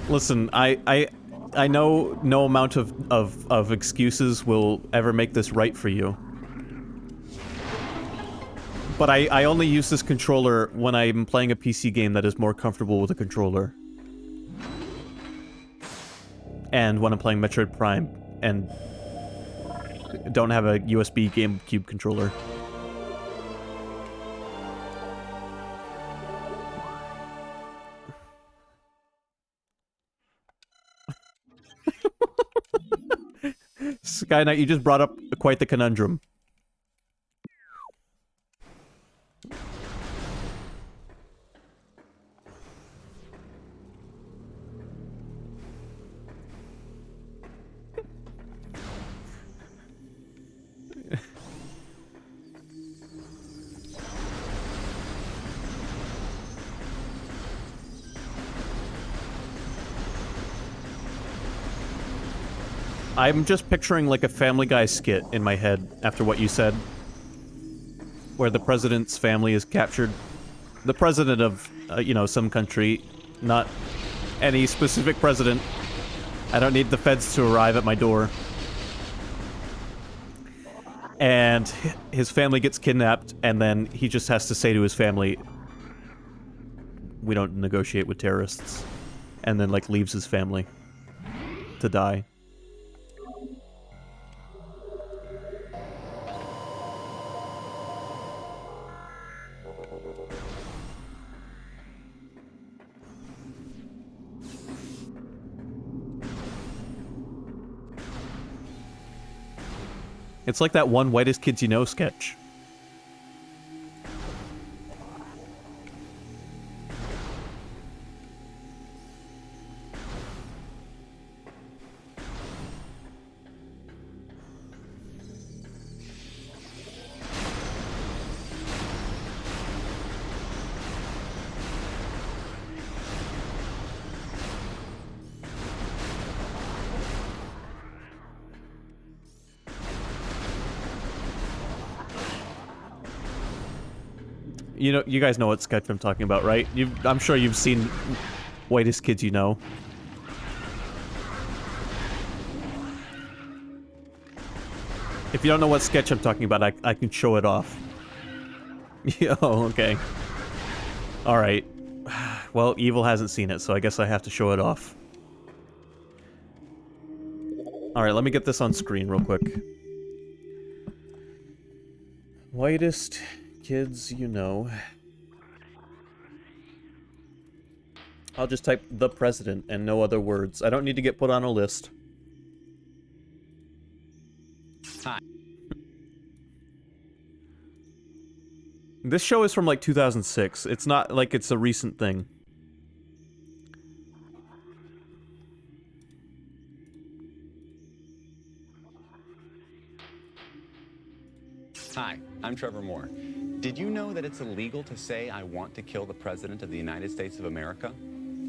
Speaker 1: Listen, I know no amount of excuses will ever make this right for you. But I only use this controller when I'm playing a PC game that is more comfortable with a controller. And when I'm playing Metroid Prime and don't have a USB GameCube controller. Sky Knight, you just brought up quite the conundrum. I'm just picturing like a Family Guy skit in my head after what you said. Where the president's family is captured. The president of, you know, some country. Not any specific president. I don't need the feds to arrive at my door. And his family gets kidnapped, and then he just has to say to his family, we don't negotiate with terrorists. And then, like, leaves his family to die. It's like that one Whitest Kids You Know sketch. You know, you guys know what sketch I'm talking about, right? I'm sure you've seen Whitest Kids You Know. If you don't know what sketch I'm talking about, I can show it off. Oh, okay. Alright. Well, Evil hasn't seen it, so I guess I have to show it off. Alright, let me get this on screen real quick. Whitest Kids You Know. I'll just type the president and no other words. I don't need to get put on a list.
Speaker 3: Hi.
Speaker 1: This show is from like 2006. It's not like it's a recent thing.
Speaker 3: Hi, I'm Trevor Moore. Did you know that it's illegal to say I want to kill the President of the United States of America?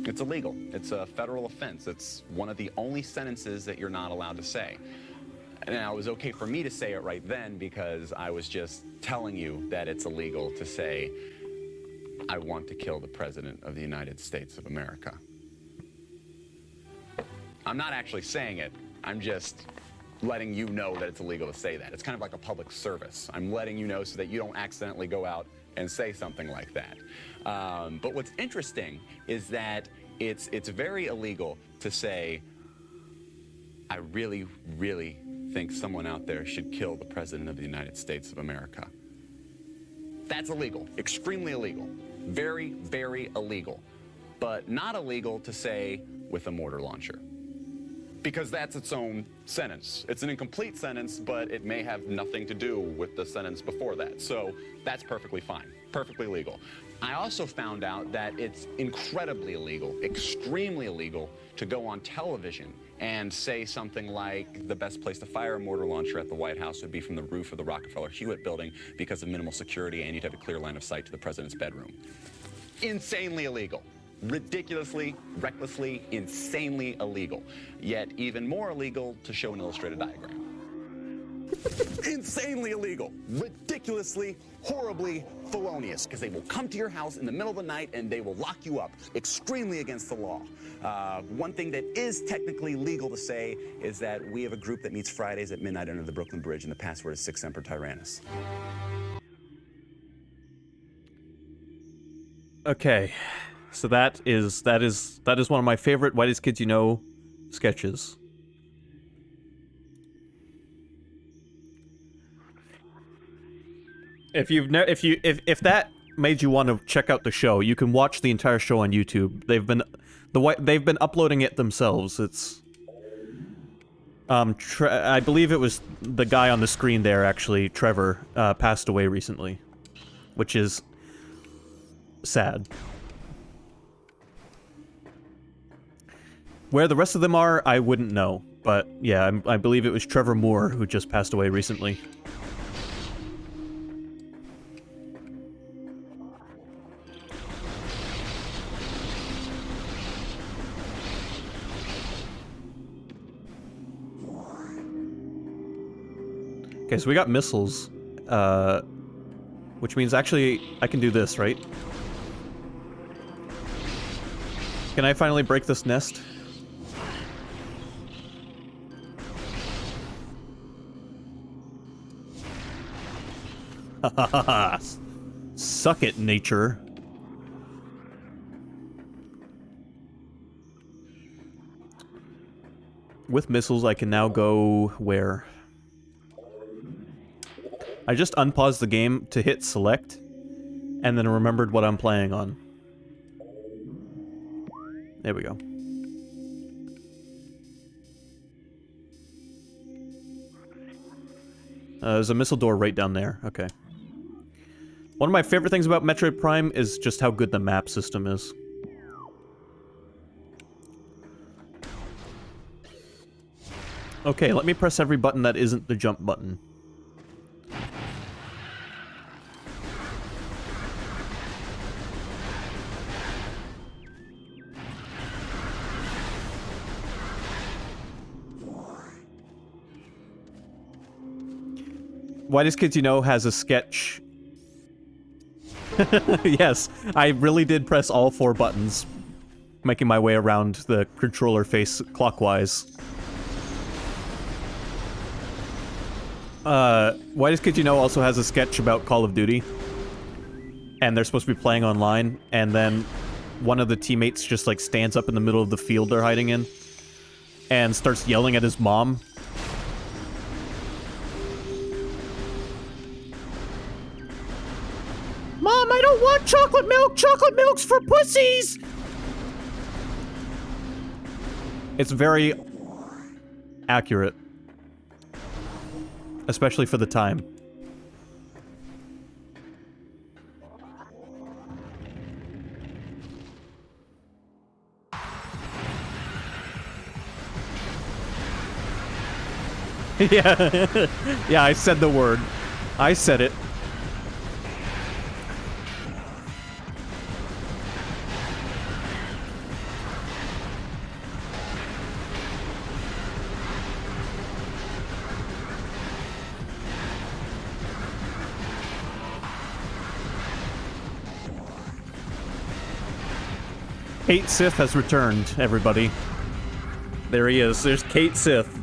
Speaker 3: It's illegal. It's a federal offense. It's one of the only sentences that you're not allowed to say. Now, it was okay for me to say it right then because I was just telling you that it's illegal to say I want to kill the President of the United States of America. I'm not actually saying it. I'm just letting you know that it's illegal to say that. It's kind of like a public service. I'm letting you know so that you don't accidentally go out and say something like that. But what's interesting is that it's very illegal to say, I really, really think someone out there should kill the President of the United States of America. That's illegal, extremely illegal, very, very illegal, but not illegal to say with a mortar launcher. Because that's its own sentence. It's an incomplete sentence, but it may have nothing to do with the sentence before that. So that's perfectly fine, perfectly legal. I also found out that it's incredibly illegal, extremely illegal, to go on television and say something like the best place to fire a mortar launcher at the White House would be from the roof of the Rockefeller Hewitt building because of minimal security and you'd have a clear line of sight to the president's bedroom. Insanely illegal. Ridiculously, recklessly, insanely illegal. Yet even more illegal to show an illustrated diagram. Insanely illegal, ridiculously, horribly felonious, because they will come to your house in the middle of the night and they will lock you up. Extremely against the law. One thing that is technically legal to say is that we have a group that meets Fridays at midnight under the Brooklyn Bridge, and the password is 6 Semper Tyrannis.
Speaker 1: Okay. So that is one of my favorite Whitest Kids You Know sketches. If that made you want to check out the show, you can watch the entire show on YouTube. They've been uploading it themselves. It's I believe it was the guy on the screen there, actually, Trevor, passed away recently, which is sad. Where the rest of them are, I wouldn't know. But yeah, I believe it was Trevor Moore who just passed away recently. Okay, so we got missiles, which means actually I can do this, right? Can I finally break this nest? Suck it, nature. With missiles, I can now go where? I just unpaused the game to hit select, and then remembered what I'm playing on. There we go. There's a missile door right down there. Okay. One of my favorite things about Metroid Prime is just how good the map system is. Okay, let me press every button that isn't the jump button. Whitest Kids You Know has a sketch. Yes, I really did press all 4 buttons, making my way around the controller face clockwise. Whitest Kids You Know also has a sketch about Call of Duty, and they're supposed to be playing online, and then one of the teammates just like stands up in the middle of the field they're hiding in, and starts yelling at his mom. Mom, I don't want chocolate milk! Chocolate milk's for pussies! It's very accurate. Especially for the time. Yeah. Yeah, I said the word. I said it. Kate Sith has returned, everybody. There he is. There's Kate Sith.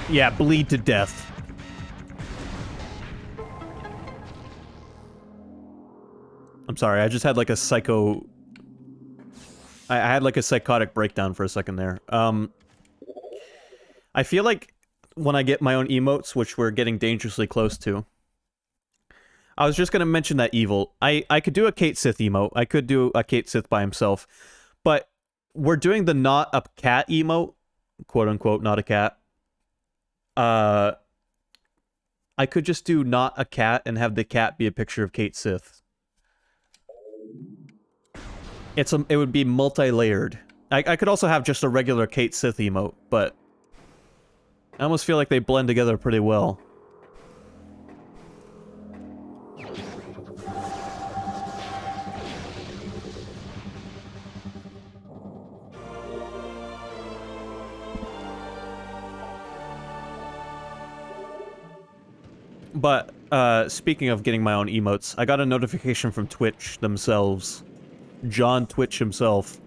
Speaker 1: Yeah, bleed to death. I'm sorry, I just had like a psycho... I had like a psychotic breakdown for a second there. I feel like when I get my own emotes, which we're getting dangerously close to... I was just gonna mention that evil. I could do a Kate Sith emote. I could do a Kate Sith by himself. But we're doing the not a cat emote. Quote unquote, not a cat. I could just do not a cat and have the cat be a picture of Kate Sith. It would be multi-layered. I could also have just a regular Kate Sith emote, but I almost feel like they blend together pretty well. But, speaking of getting my own emotes, I got a notification from Twitch themselves. John Twitch himself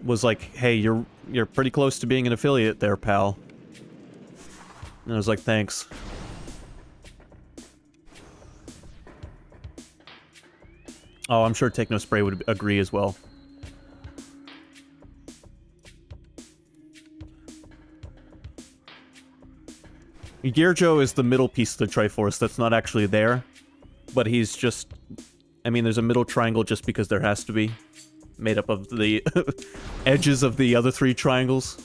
Speaker 1: was like, hey, you're pretty close to being an affiliate there, pal. And I was like, thanks. Oh, I'm sure Technospray would agree as well. Gearjo is the middle piece of the Triforce that's not actually there, but he's just... I mean, there's a middle triangle just because there has to be, made up of the edges of the other three triangles.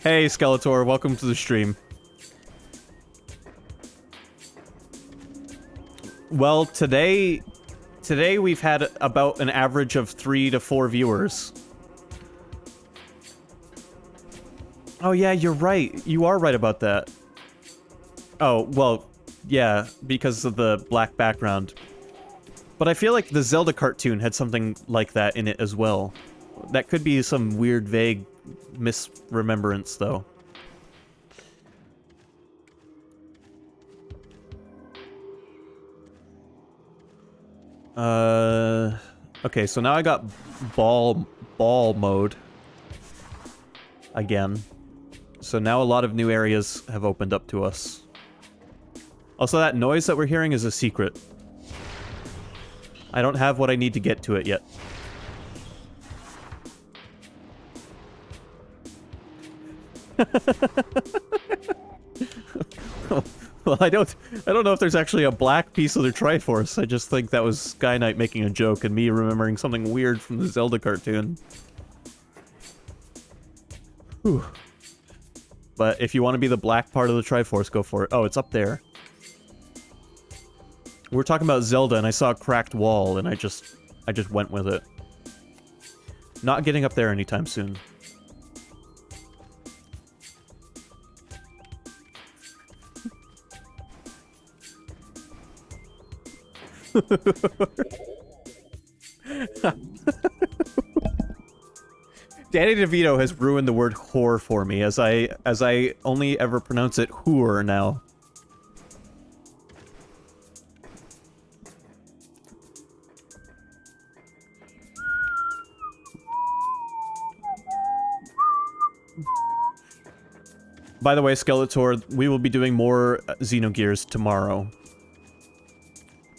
Speaker 1: Hey, Skeletor, welcome to the stream. Well, today we've had about an average of 3 to 4 viewers. Oh yeah, you're right. You are right about that. Oh, well, yeah, because of the black background. But I feel like the Zelda cartoon had something like that in it as well. That could be some weird, vague misremembrance, though. Okay, so now I got ball mode. Again. So now a lot of new areas have opened up to us. Also, that noise that we're hearing is a secret. I don't have what I need to get to it yet. Well, I don't know if there's actually a black piece of the Triforce. I just think that was Sky Knight making a joke and me remembering something weird from the Zelda cartoon. Whew. But if you want to be the black part of the Triforce, go for it. Oh, it's up there. We're talking about Zelda and I saw a cracked wall and I just went with it. Not getting up there anytime soon. Danny DeVito has ruined the word whore for me, as I only ever pronounce it whore now. By the way, Skeletor, we will be doing more Xenogears tomorrow.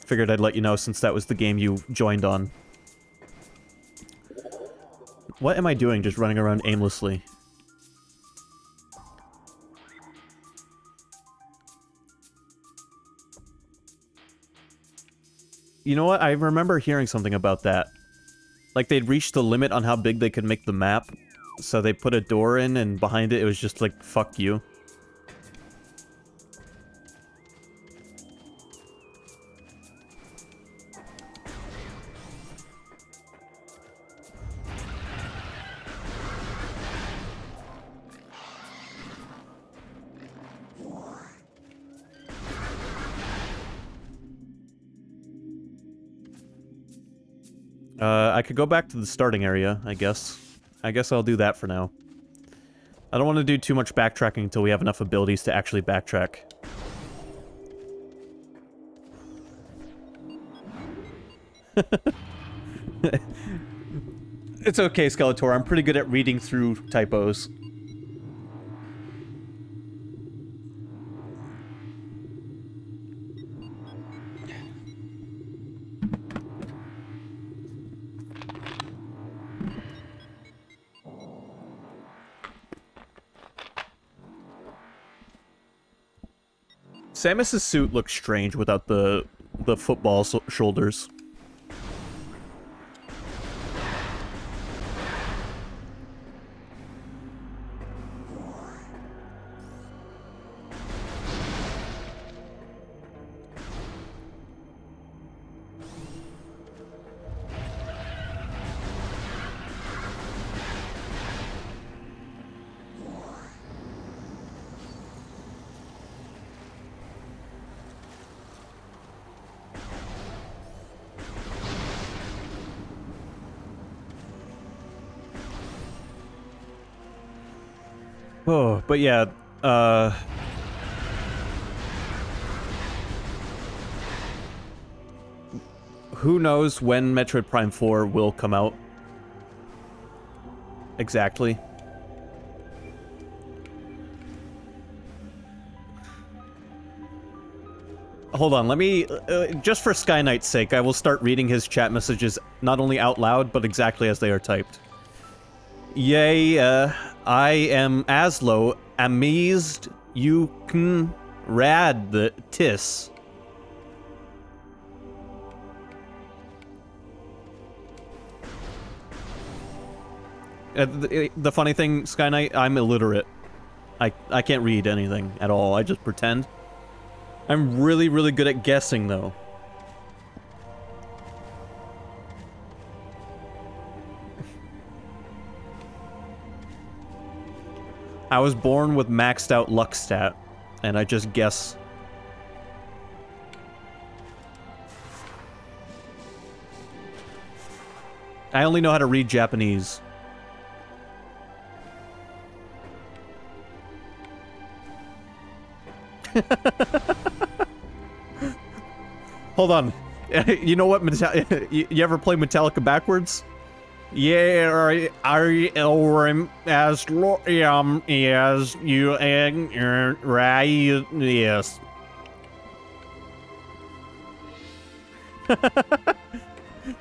Speaker 1: Figured I'd let you know since that was the game you joined on. What am I doing just running around aimlessly? You know what? I remember hearing something about that. Like, they'd reached the limit on how big they could make the map, so they put a door in, and behind it, it was just like, fuck you. I could go back to the starting area, I guess. I guess I'll do that for now. I don't want to do too much backtracking until we have enough abilities to actually backtrack. It's okay, Skeletor. I'm pretty good at reading through typos. Samus's suit looks strange without the football shoulders. Oh, but yeah, who knows when Metroid Prime 4 will come out? Exactly. Hold on, let me, just for Sky Knight's sake, I will start reading his chat messages not only out loud, but exactly as they are typed. Yay, I am Aslo, amazed you can rad the tis. The funny thing, Sky Knight, I'm illiterate. I can't read anything at all, I just pretend. I'm really, really good at guessing, though. I was born with maxed out luck stat, and I just guess. I only know how to read Japanese. Hold on. You know what? You ever play Metallica backwards? Yeah, I as yes, you right, yes.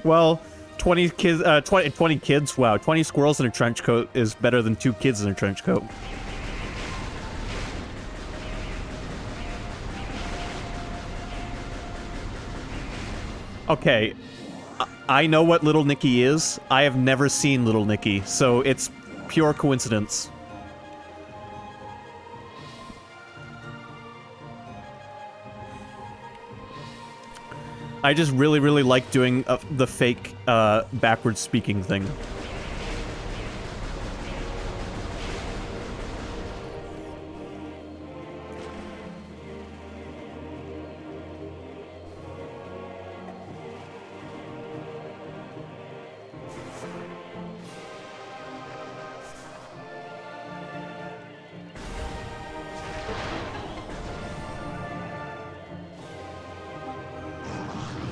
Speaker 1: Well, 20 kids, 20 kids, wow, 20 squirrels in a trench coat is better than 2 kids in a trench coat. Okay, I know what Little Nicky is. I have never seen Little Nicky, so it's pure coincidence. I just really, really like doing the fake, backwards speaking thing.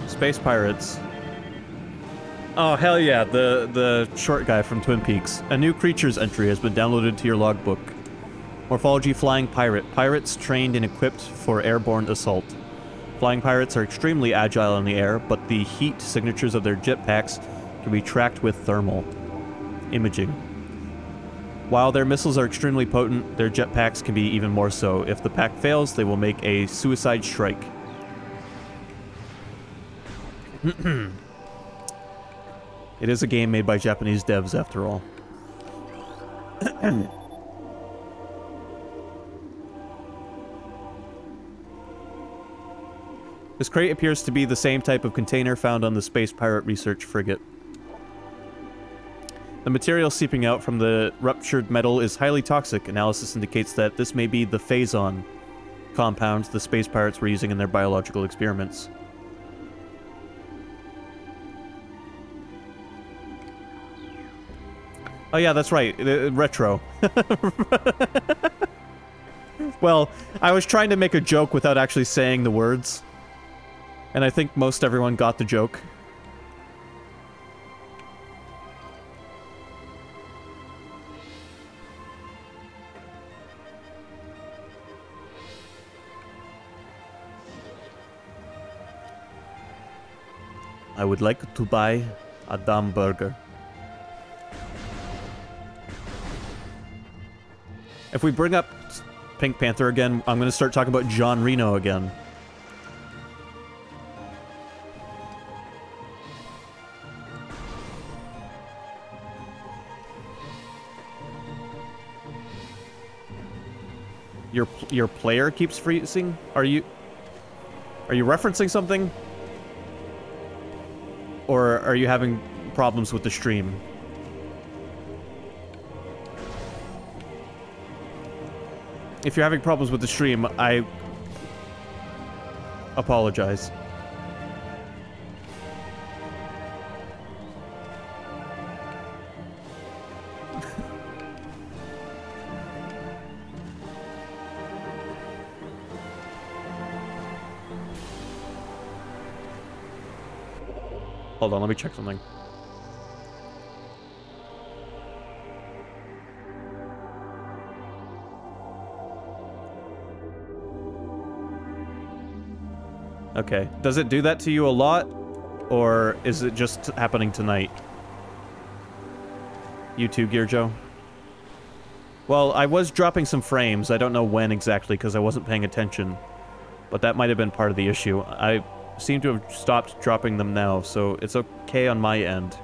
Speaker 1: Space Pirates. Oh, hell yeah, the short guy from Twin Peaks. A new creatures entry has been downloaded to your logbook. Morphology: Flying Pirate. Pirates trained and equipped for airborne assault. Flying pirates are extremely agile in the air, but the heat signatures of their jetpacks can be tracked with thermal imaging. While their missiles are extremely potent, their jetpacks can be even more so. If the pack fails, they will make a suicide strike. It is a game made by Japanese devs, after all. This crate appears to be the same type of container found on the Space Pirate Research Frigate. The material seeping out from the ruptured metal is highly toxic. Analysis indicates that this may be the phazon compounds the space pirates were using in their biological experiments. Oh yeah, that's right. Retro. Well, I was trying to make a joke without actually saying the words. And I think most everyone got the joke. I would like to buy a dumb burger. If we bring up Pink Panther again, I'm going to start talking about John Reno again. Your player keeps freezing? Are you referencing something? Or are you having problems with the stream? If you're having problems with the stream, I apologize. Hold on, let me check something. Okay. Does it do that to you a lot? Or is it just happening tonight? You too, Gear Joe? Well, I was dropping some frames. I don't know when exactly because I wasn't paying attention. But that might have been part of the issue. I seem to have stopped dropping them now, so it's okay on my end.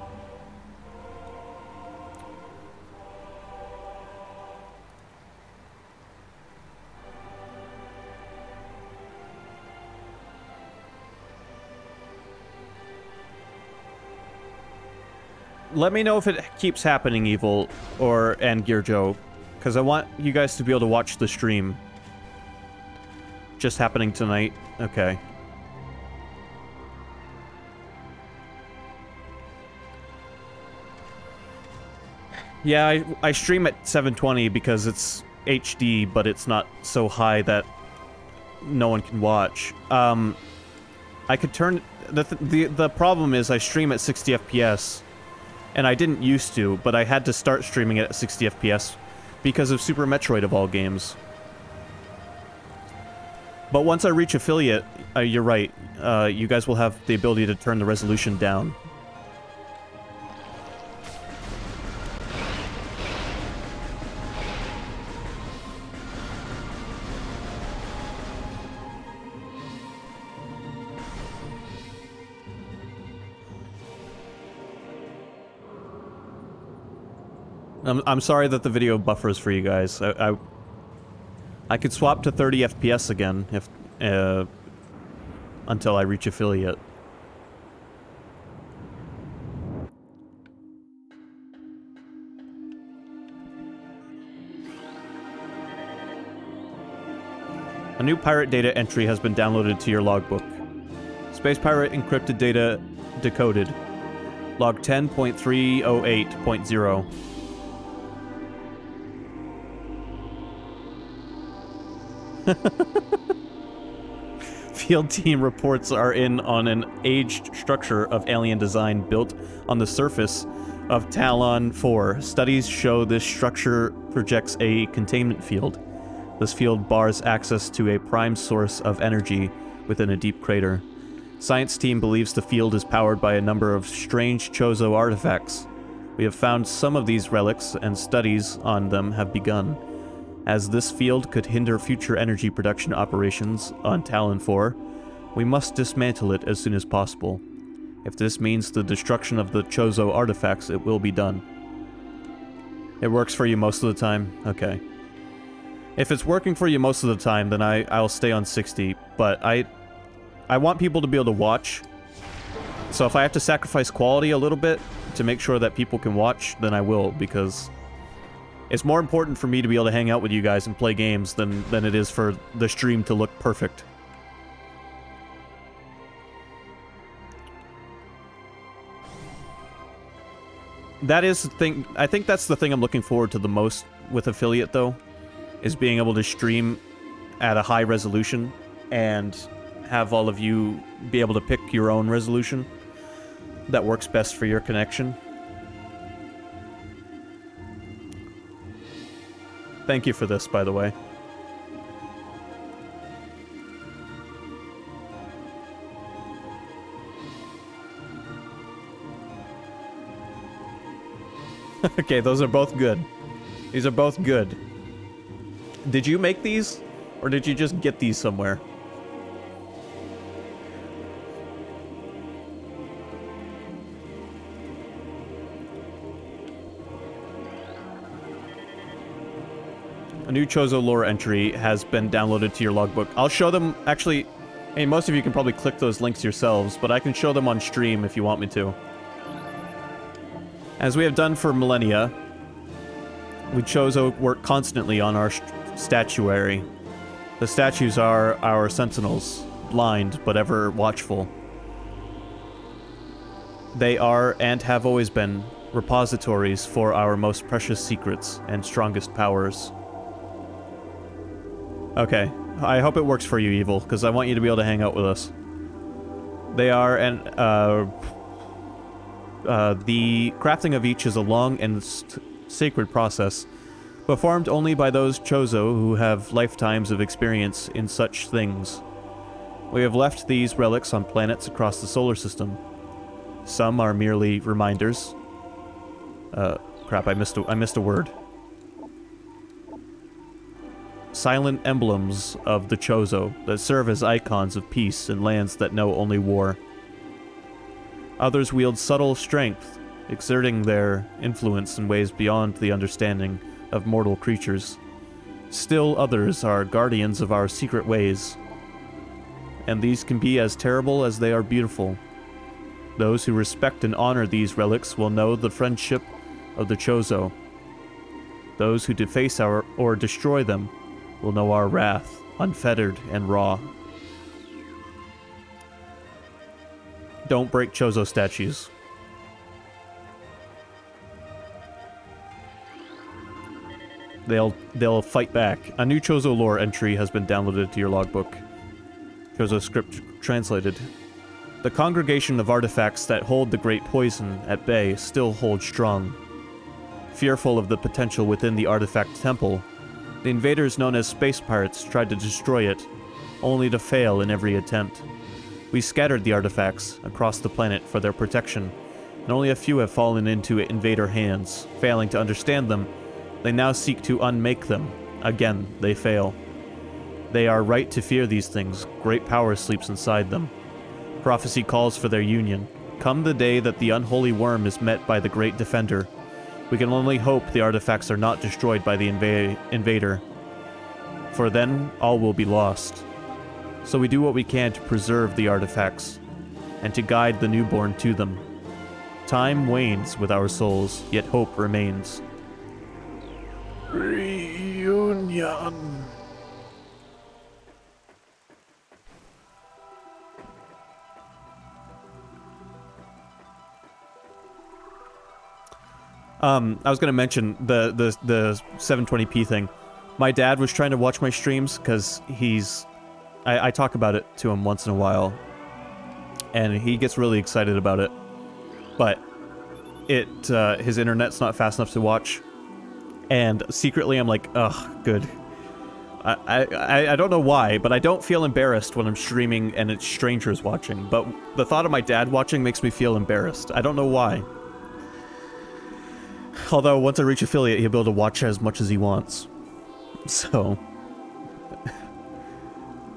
Speaker 1: Let me know if it keeps happening, Evil, and Gear Joe, because I want you guys to be able to watch the stream. Just happening tonight? Okay. Yeah, I stream at 720 because it's HD, but it's not so high that no one can watch. I could turn... The problem is I stream at 60 FPS, and I didn't used to, but I had to start streaming it at 60 FPS because of Super Metroid of all games. But once I reach affiliate, you're right, you guys will have the ability to turn the resolution down. I'm sorry that the video buffers for you guys. I could swap to 30 FPS again if until I reach affiliate. A new pirate data entry has been downloaded to your logbook. Space Pirate encrypted data decoded. Log 10.308.0. Field team reports are in on an aged structure of alien design built on the surface of Talon 4. Studies show this structure projects a containment field. This field bars access to a prime source of energy within a deep crater. Science team believes the field is powered by a number of strange Chozo artifacts. We have found some of these relics, and studies on them have begun. As this field could hinder future energy production operations on Talon 4, we must dismantle it as soon as possible. If this means the destruction of the Chozo artifacts, it will be done. It works for you most of the time? Okay. If it's working for you most of the time, then I'll stay on 60, but I want people to be able to watch. So if I have to sacrifice quality a little bit to make sure that people can watch, then I will, because it's more important for me to be able to hang out with you guys and play games than it is for the stream to look perfect. That is the thing. I think that's the thing I'm looking forward to the most with affiliate, though, is being able to stream at a high resolution and have all of you be able to pick your own resolution that works best for your connection. Thank you for this, by the way. Okay, those are both good. These are both good. Did you make these? Or did you just get these somewhere? A new Chozo lore entry has been downloaded to your logbook. I'll show them, actually, I mean, most of you can probably click those links yourselves, but I can show them on stream if you want me to. As we have done for millennia, we Chozo work constantly on our statuary. The statues are our sentinels, blind but ever watchful. They are, and have always been, repositories for our most precious secrets and strongest powers. Okay, I hope it works for you, Evil, because I want you to be able to hang out with us. They are, and the crafting of each is a long and sacred process, performed only by those Chozo who have lifetimes of experience in such things. We have left these relics on planets across the solar system. Some are merely reminders. Crap, I missed a word. Silent emblems of the Chozo that serve as icons of peace in lands that know only war. Others wield subtle strength, exerting their influence in ways beyond the understanding of mortal creatures. Still others are guardians of our secret ways, and these can be as terrible as they are beautiful. Those who respect and honor these relics will know the friendship of the Chozo. Those who deface or destroy them will know our wrath, unfettered and raw. Don't break Chozo statues. They'll fight back. A new Chozo lore entry has been downloaded to your logbook. Chozo script translated. The congregation of artifacts that hold the great poison at bay still hold strong. Fearful of the potential within the artifact temple, the invaders known as space pirates tried to destroy it, only to fail in every attempt. We scattered the artifacts across the planet for their protection, and only a few have fallen into invader hands. Failing to understand them, they now seek to unmake them. Again, they fail. They are right to fear these things. Great power sleeps inside them. Prophecy calls for their union. Come the day that the unholy worm is met by the great defender. We can only hope the artifacts are not destroyed by the invader, for then all will be lost. So we do what we can to preserve the artifacts, and to guide the newborn to them. Time wanes with our souls, yet hope remains. Reunion. I was gonna mention the 720p thing. My dad was trying to watch my streams because I talk about it to him once in a while, and he gets really excited about it. But his internet's not fast enough to watch, and secretly I'm like, ugh, good. I don't know why, but I don't feel embarrassed when I'm streaming and it's strangers watching. But the thought of my dad watching makes me feel embarrassed. I don't know why. Although, once I reach affiliate, he'll be able to watch as much as he wants. So...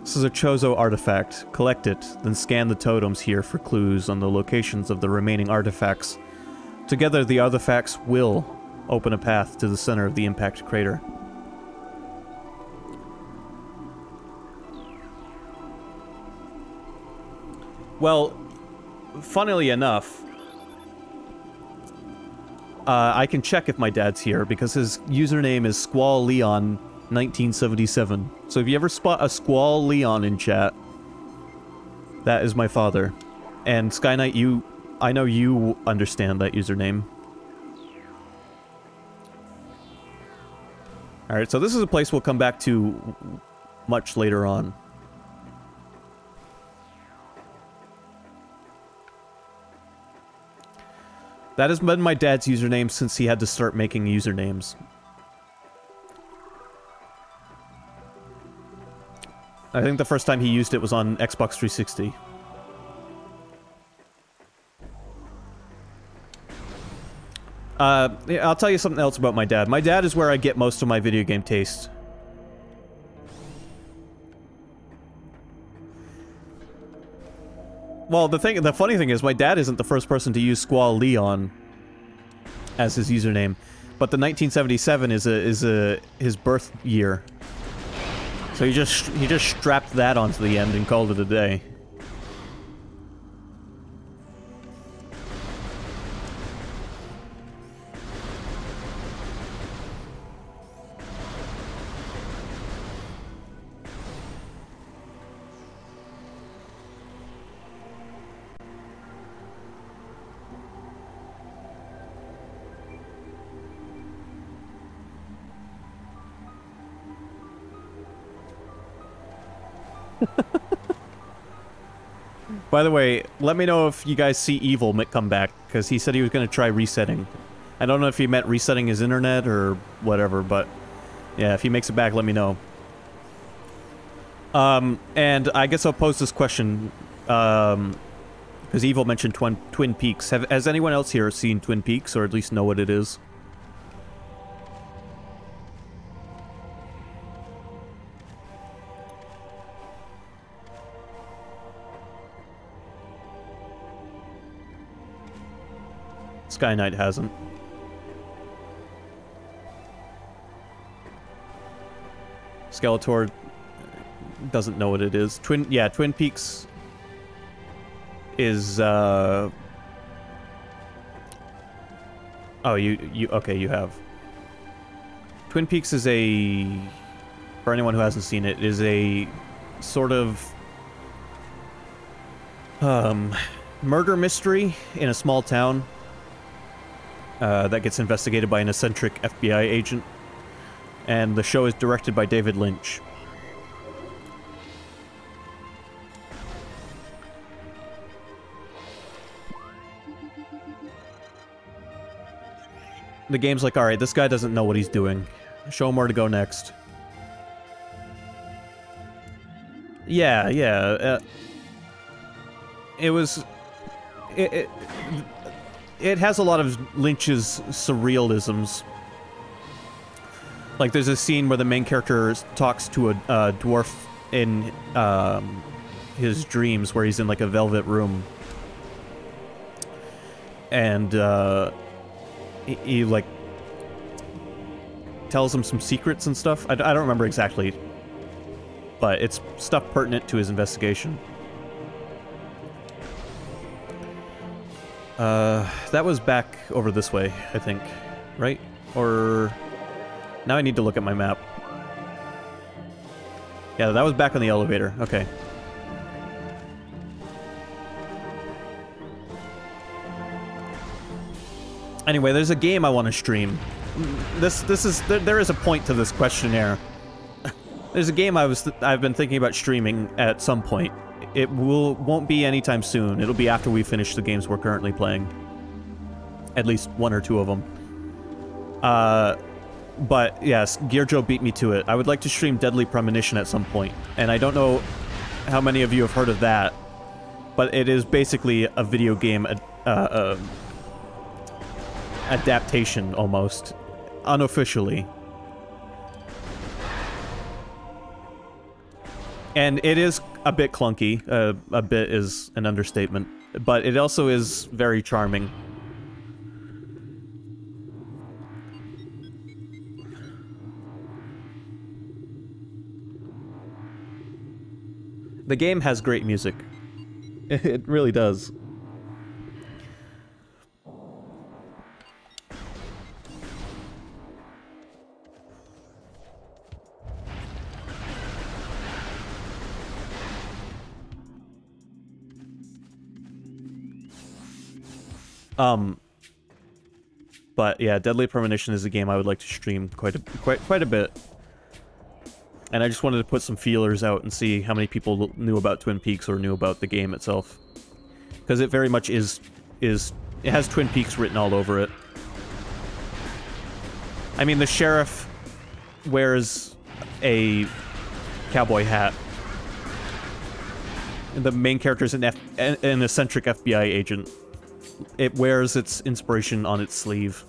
Speaker 1: This is a Chozo artifact. Collect it, then scan the totems here for clues on the locations of the remaining artifacts. Together, the artifacts will open a path to the center of the impact crater. Well, funnily enough, I can check if my dad's here, because his username is Squall Leon 1977. So if you ever spot a Squall Leon in chat, that is my father. And Sky Knight, I know you understand that username. Alright, so this is a place we'll come back to much later on. That has been my dad's username since he had to start making usernames. I think the first time he used it was on Xbox 360. Yeah, I'll tell you something else about my dad. My dad is where I get most of my video game taste. Well, the funny thing is, my dad isn't the first person to use Squall Leon as his username, but the 1977 is his birth year. So he just strapped that onto the end and called it a day. By the way, let me know if you guys see Evil come back, because he said he was going to try resetting. I don't know if he meant resetting his internet or whatever, but yeah, if he makes it back, let me know. And I guess I'll pose this question, because Evil mentioned Twin Peaks. Has anyone else here seen Twin Peaks, or at least know what it is? Sky Knight hasn't. Skeletor doesn't know what it is. Twin Peaks is, oh, okay, you have. Twin Peaks is for anyone who hasn't seen it, is a sort of, murder mystery in a small town. That gets investigated by an eccentric FBI agent. And the show is directed by David Lynch. The game's like, alright, this guy doesn't know what he's doing. Show him where to go next. Yeah. It has a lot of Lynch's surrealisms. Like, there's a scene where the main character talks to a dwarf in his dreams, where he's in, like, a velvet room. And, he like, tells him some secrets and stuff. I don't remember exactly. But it's stuff pertinent to his investigation. That was back over this way, I think. Right? Or... Now I need to look at my map. Yeah, that was back on the elevator. Okay. Anyway, there's a game I want to stream. There is a point to this questionnaire. There's a game I've been thinking about streaming at some point. It won't be anytime soon. It'll be after we finish the games we're currently playing. At least one or two of them. But yes, Gear Joe beat me to it. I would like to stream Deadly Premonition at some point, and I don't know how many of you have heard of that, but it is basically a video game adaptation, almost. Unofficially. And it is a bit clunky. A bit is an understatement. But it also is very charming. The game has great music. It really does. But yeah, Deadly Premonition is a game I would like to stream quite a bit. And I just wanted to put some feelers out and see how many people knew about Twin Peaks or knew about the game itself. Because it very much it has Twin Peaks written all over it. I mean, the sheriff wears a cowboy hat. And the main character is an eccentric FBI agent. It wears its inspiration on its sleeve.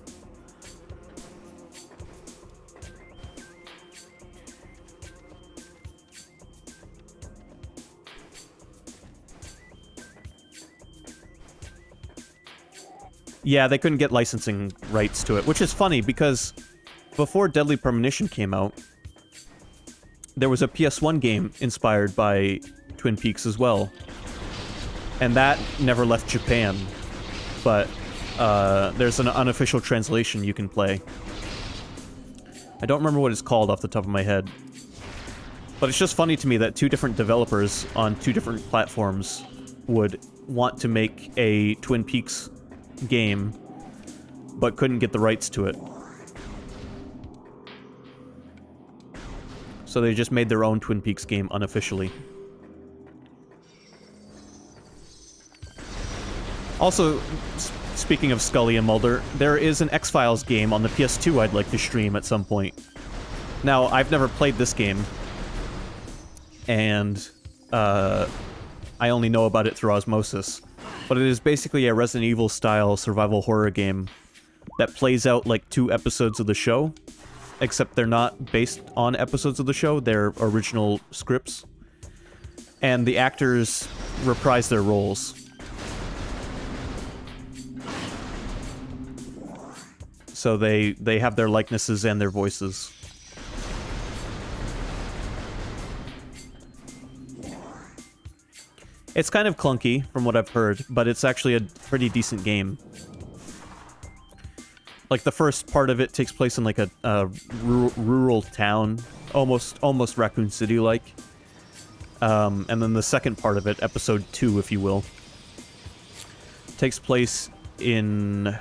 Speaker 1: Yeah, they couldn't get licensing rights to it, which is funny because before Deadly Premonition came out, there was a PS1 game inspired by Twin Peaks as well. And that never left Japan. But there's an unofficial translation you can play. I don't remember what it's called off the top of my head. But it's just funny to me that two different developers on two different platforms would want to make a Twin Peaks game, but couldn't get the rights to it. So they just made their own Twin Peaks game unofficially. Also, speaking of Scully and Mulder, there is an X-Files game on the PS2 I'd like to stream at some point. Now, I've never played this game, and I only know about it through osmosis. But it is basically a Resident Evil-style survival horror game that plays out like 2 episodes of the show, except they're not based on episodes of the show, they're original scripts. And the actors reprise their roles. So they have their likenesses and their voices. It's kind of clunky, from what I've heard, but it's actually a pretty decent game. Like, the first part of it takes place in, like, a rural town, almost Raccoon City-like. And then the second part of it, episode 2, if you will, takes place in...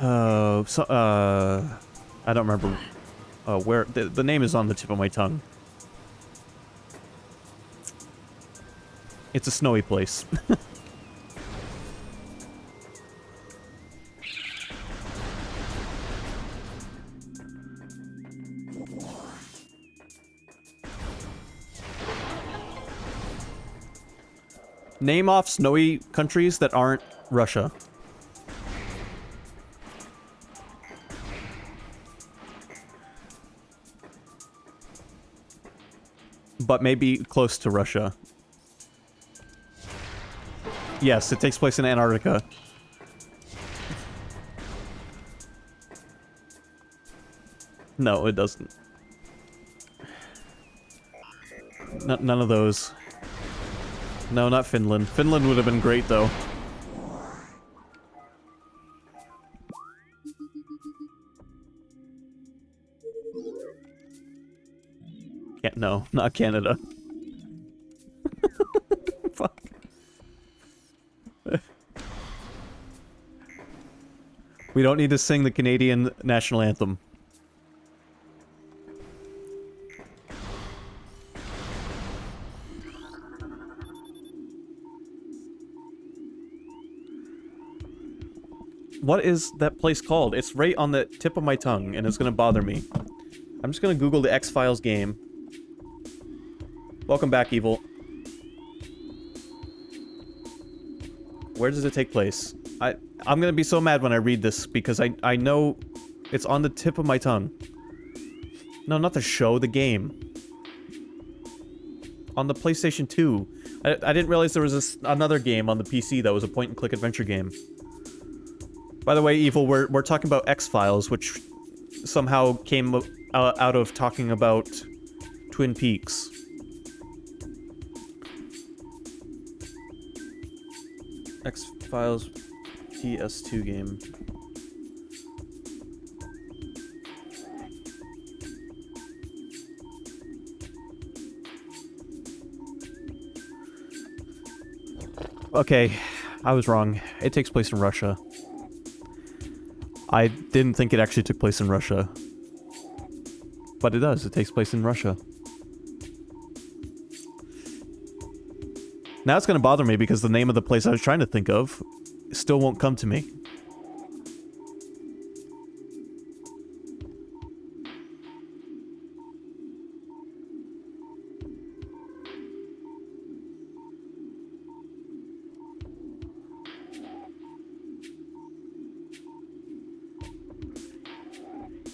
Speaker 1: I don't remember where... The name is on the tip of my tongue. It's a snowy place. Name off snowy countries that aren't Russia. But maybe close to Russia. Yes, it takes place in Antarctica. No, it doesn't. None of those. No, not Finland. Finland would have been great, though. No, not Canada. Fuck. We don't need to sing the Canadian national anthem. What is that place called? It's right on the tip of my tongue, and it's gonna bother me. I'm just gonna Google the X-Files game. Welcome back, Evil. Where does it take place? I'm gonna be so mad when I read this, because I know it's on the tip of my tongue. No, not the show, the game. On the PlayStation 2. I didn't realize there was another game on the PC that was a point-and-click adventure game. By the way, Evil, we're talking about X-Files, which somehow came out of talking about Twin Peaks. X-Files PS2 game. Okay, I was wrong. It takes place in Russia. I didn't think it actually took place in Russia. But it does. It takes place in Russia. Now it's gonna bother me because the name of the place I was trying to think of still won't come to me.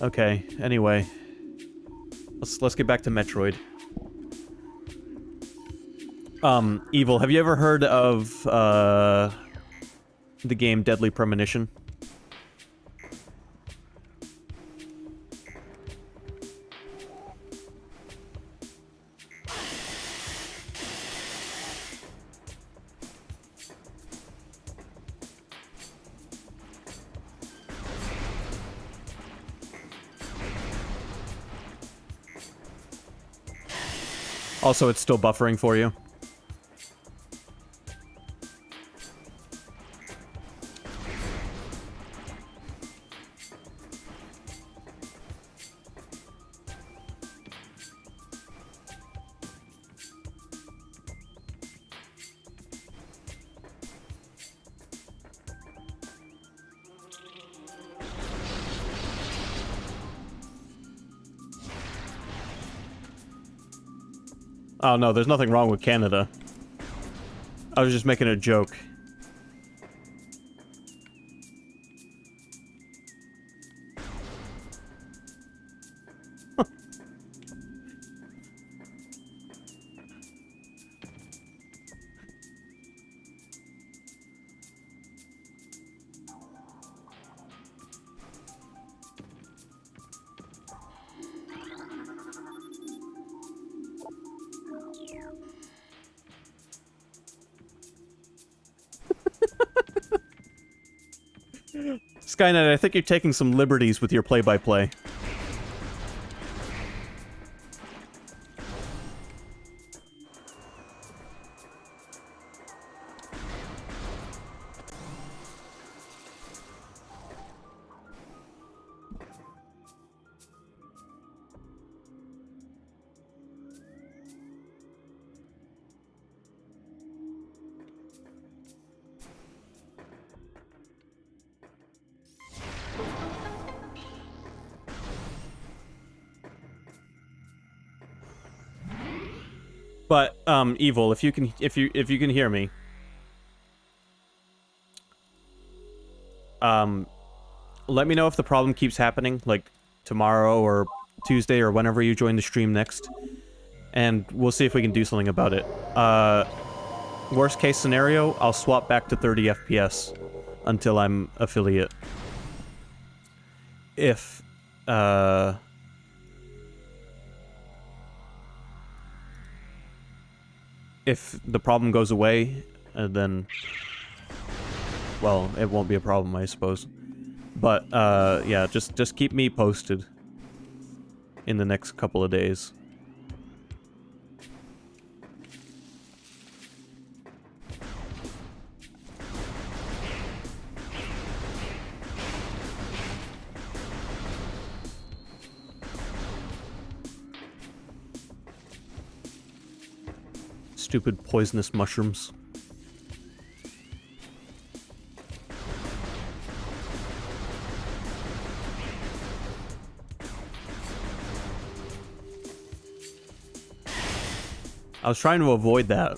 Speaker 1: Okay, anyway. Let's get back to Metroid. Evil, have you ever heard of, the game Deadly Premonition? Also, it's still buffering for you. Oh no, there's nothing wrong with Canada. I was just making a joke. Skynet, I think you're taking some liberties with your play-by-play. But, Evil, if you can hear me. Let me know if the problem keeps happening, like, tomorrow or Tuesday or whenever you join the stream next. And we'll see if we can do something about it. Worst case scenario, I'll swap back to 30 FPS until I'm affiliate. If the problem goes away, then, well, it won't be a problem, I suppose. But, yeah, just keep me posted in the next couple of days. Stupid poisonous mushrooms. I was trying to avoid that.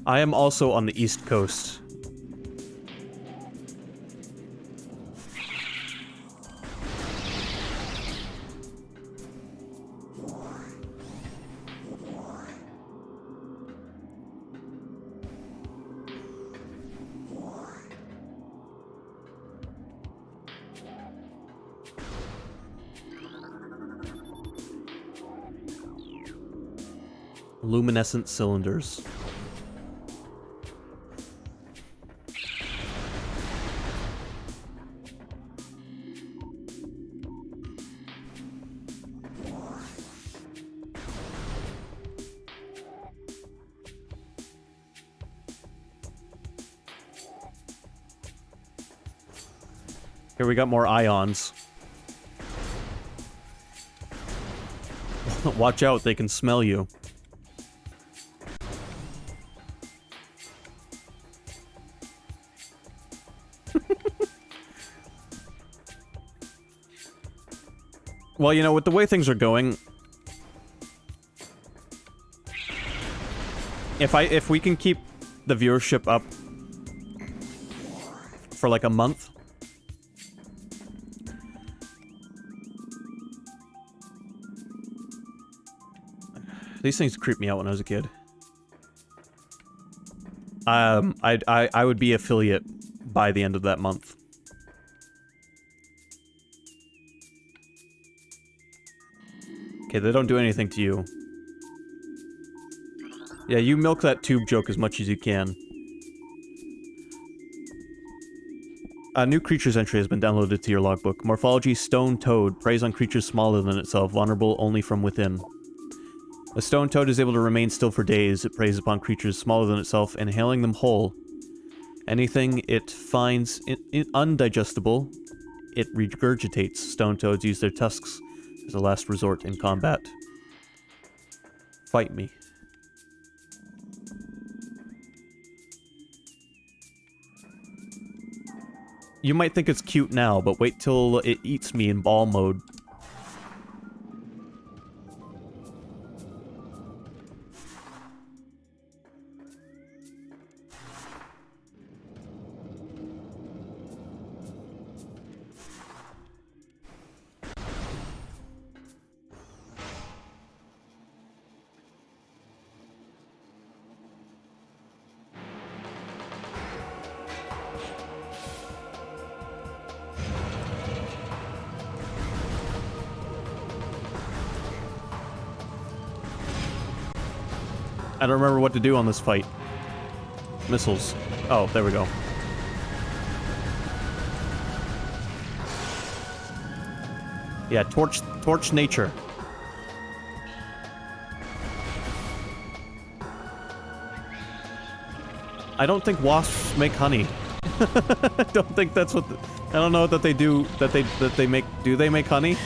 Speaker 1: I am also on the East Coast. Luminescent cylinders. Here we got more ions. Watch out, they can smell you. Well, you know, with the way things are going, if we can keep the viewership up for like a month, these things creeped me out when I was a kid. I would be affiliate by the end of that month. Okay, they don't do anything to you. Yeah, you milk that tube joke as much as you can. A new creatures entry has been downloaded to your logbook. Morphology Stone Toad. Preys on creatures smaller than itself, vulnerable only from within. A stone toad is able to remain still for days. It preys upon creatures smaller than itself, inhaling them whole. Anything it finds undigestible, it regurgitates. Stone toads use their tusks as a last resort in combat. Fight me. You might think it's cute now, but wait till it eats me in ball mode. I don't remember what to do on this fight. Missiles. Oh, there we go. Yeah, torch nature. I don't think wasps make honey. I don't think that's what I don't know that they do, that they make, do they make honey?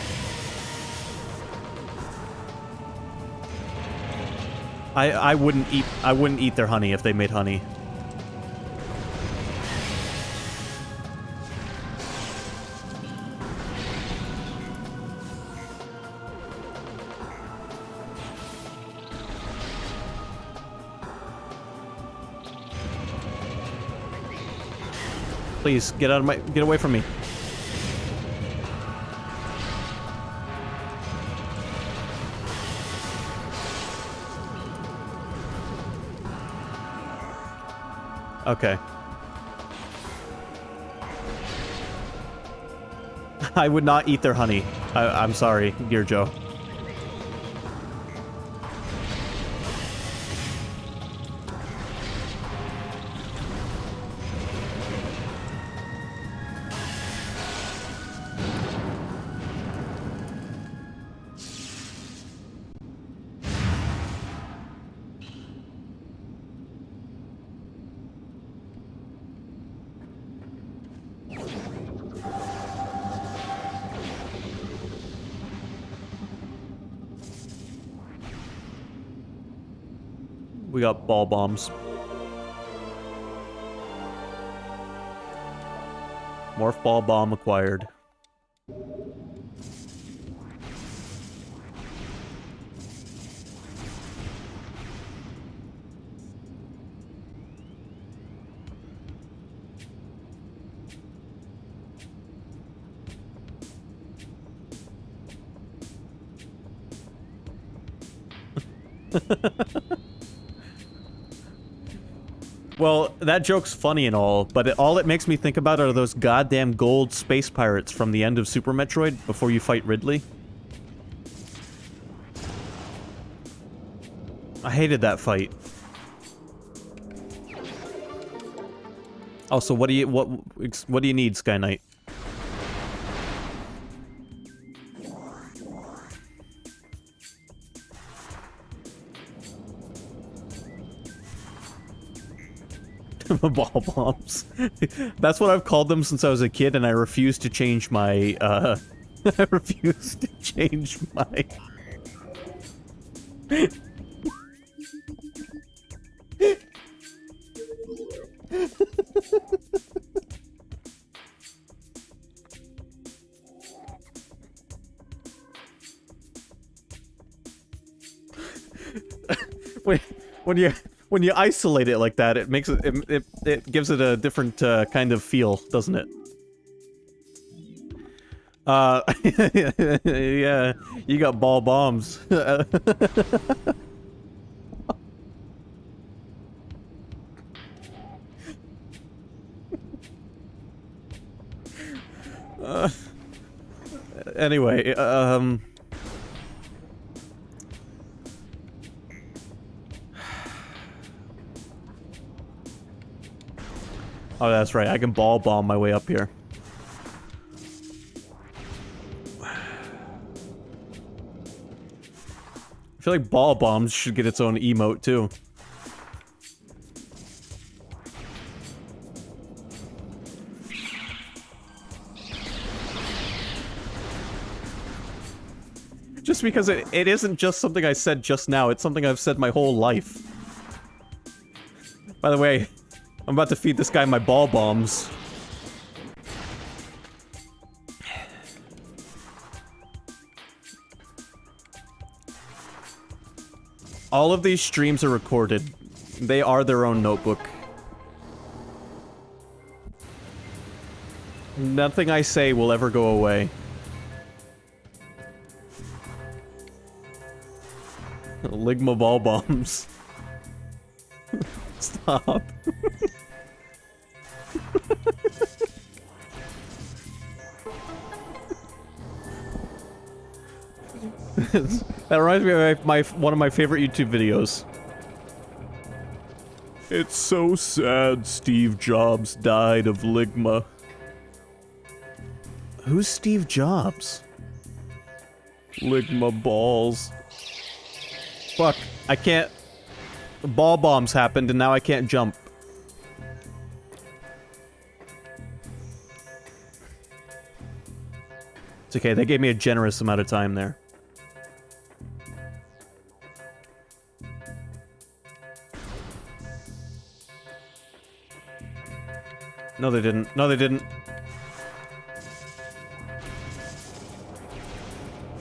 Speaker 1: I wouldn't eat their honey if they made honey. Please, get away from me. Okay. I would not eat their honey. I'm sorry, dear Joe. We got ball bombs. Morph ball bomb acquired. Well, that joke's funny and all, but all it makes me think about are those goddamn gold space pirates from the end of Super Metroid before you fight Ridley. I hated that fight. Also, what do you need, Sky Knight? Ball bombs. That's what I've called them since I was a kid, and I refuse to change my, I refuse to change my... When you isolate it like that, it makes it gives it a different kind of feel, doesn't it? Yeah, you got ball bombs. Anyway, oh, that's right. I can ball bomb my way up here. I feel like ball bombs should get its own emote, too. Just because it isn't just something I said just now, it's something I've said my whole life. By the way, I'm about to feed this guy my ball bombs. All of these streams are recorded. They are their own notebook. Nothing I say will ever go away. Ligma ball bombs. Stop. That reminds me of one of my favorite YouTube videos. It's so sad Steve Jobs died of Ligma. Who's Steve Jobs? Ligma balls. Fuck, I can't... Ball bombs happened and now I can't jump. It's okay, they gave me a generous amount of time there. No, they didn't. No, they didn't.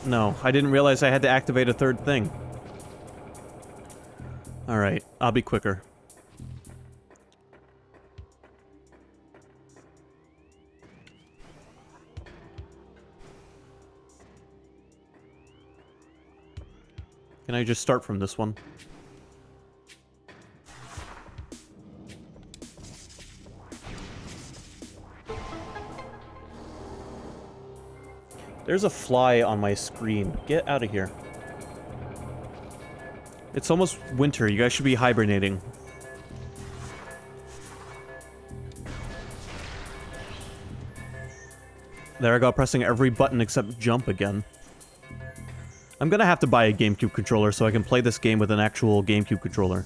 Speaker 1: No, I didn't realize I had to activate a third thing. Alright, I'll be quicker. Can I just start from this one? There's a fly on my screen. Get out of here. It's almost winter. You guys should be hibernating. There I go, pressing every button except jump again. I'm gonna have to buy a GameCube controller so I can play this game with an actual GameCube controller.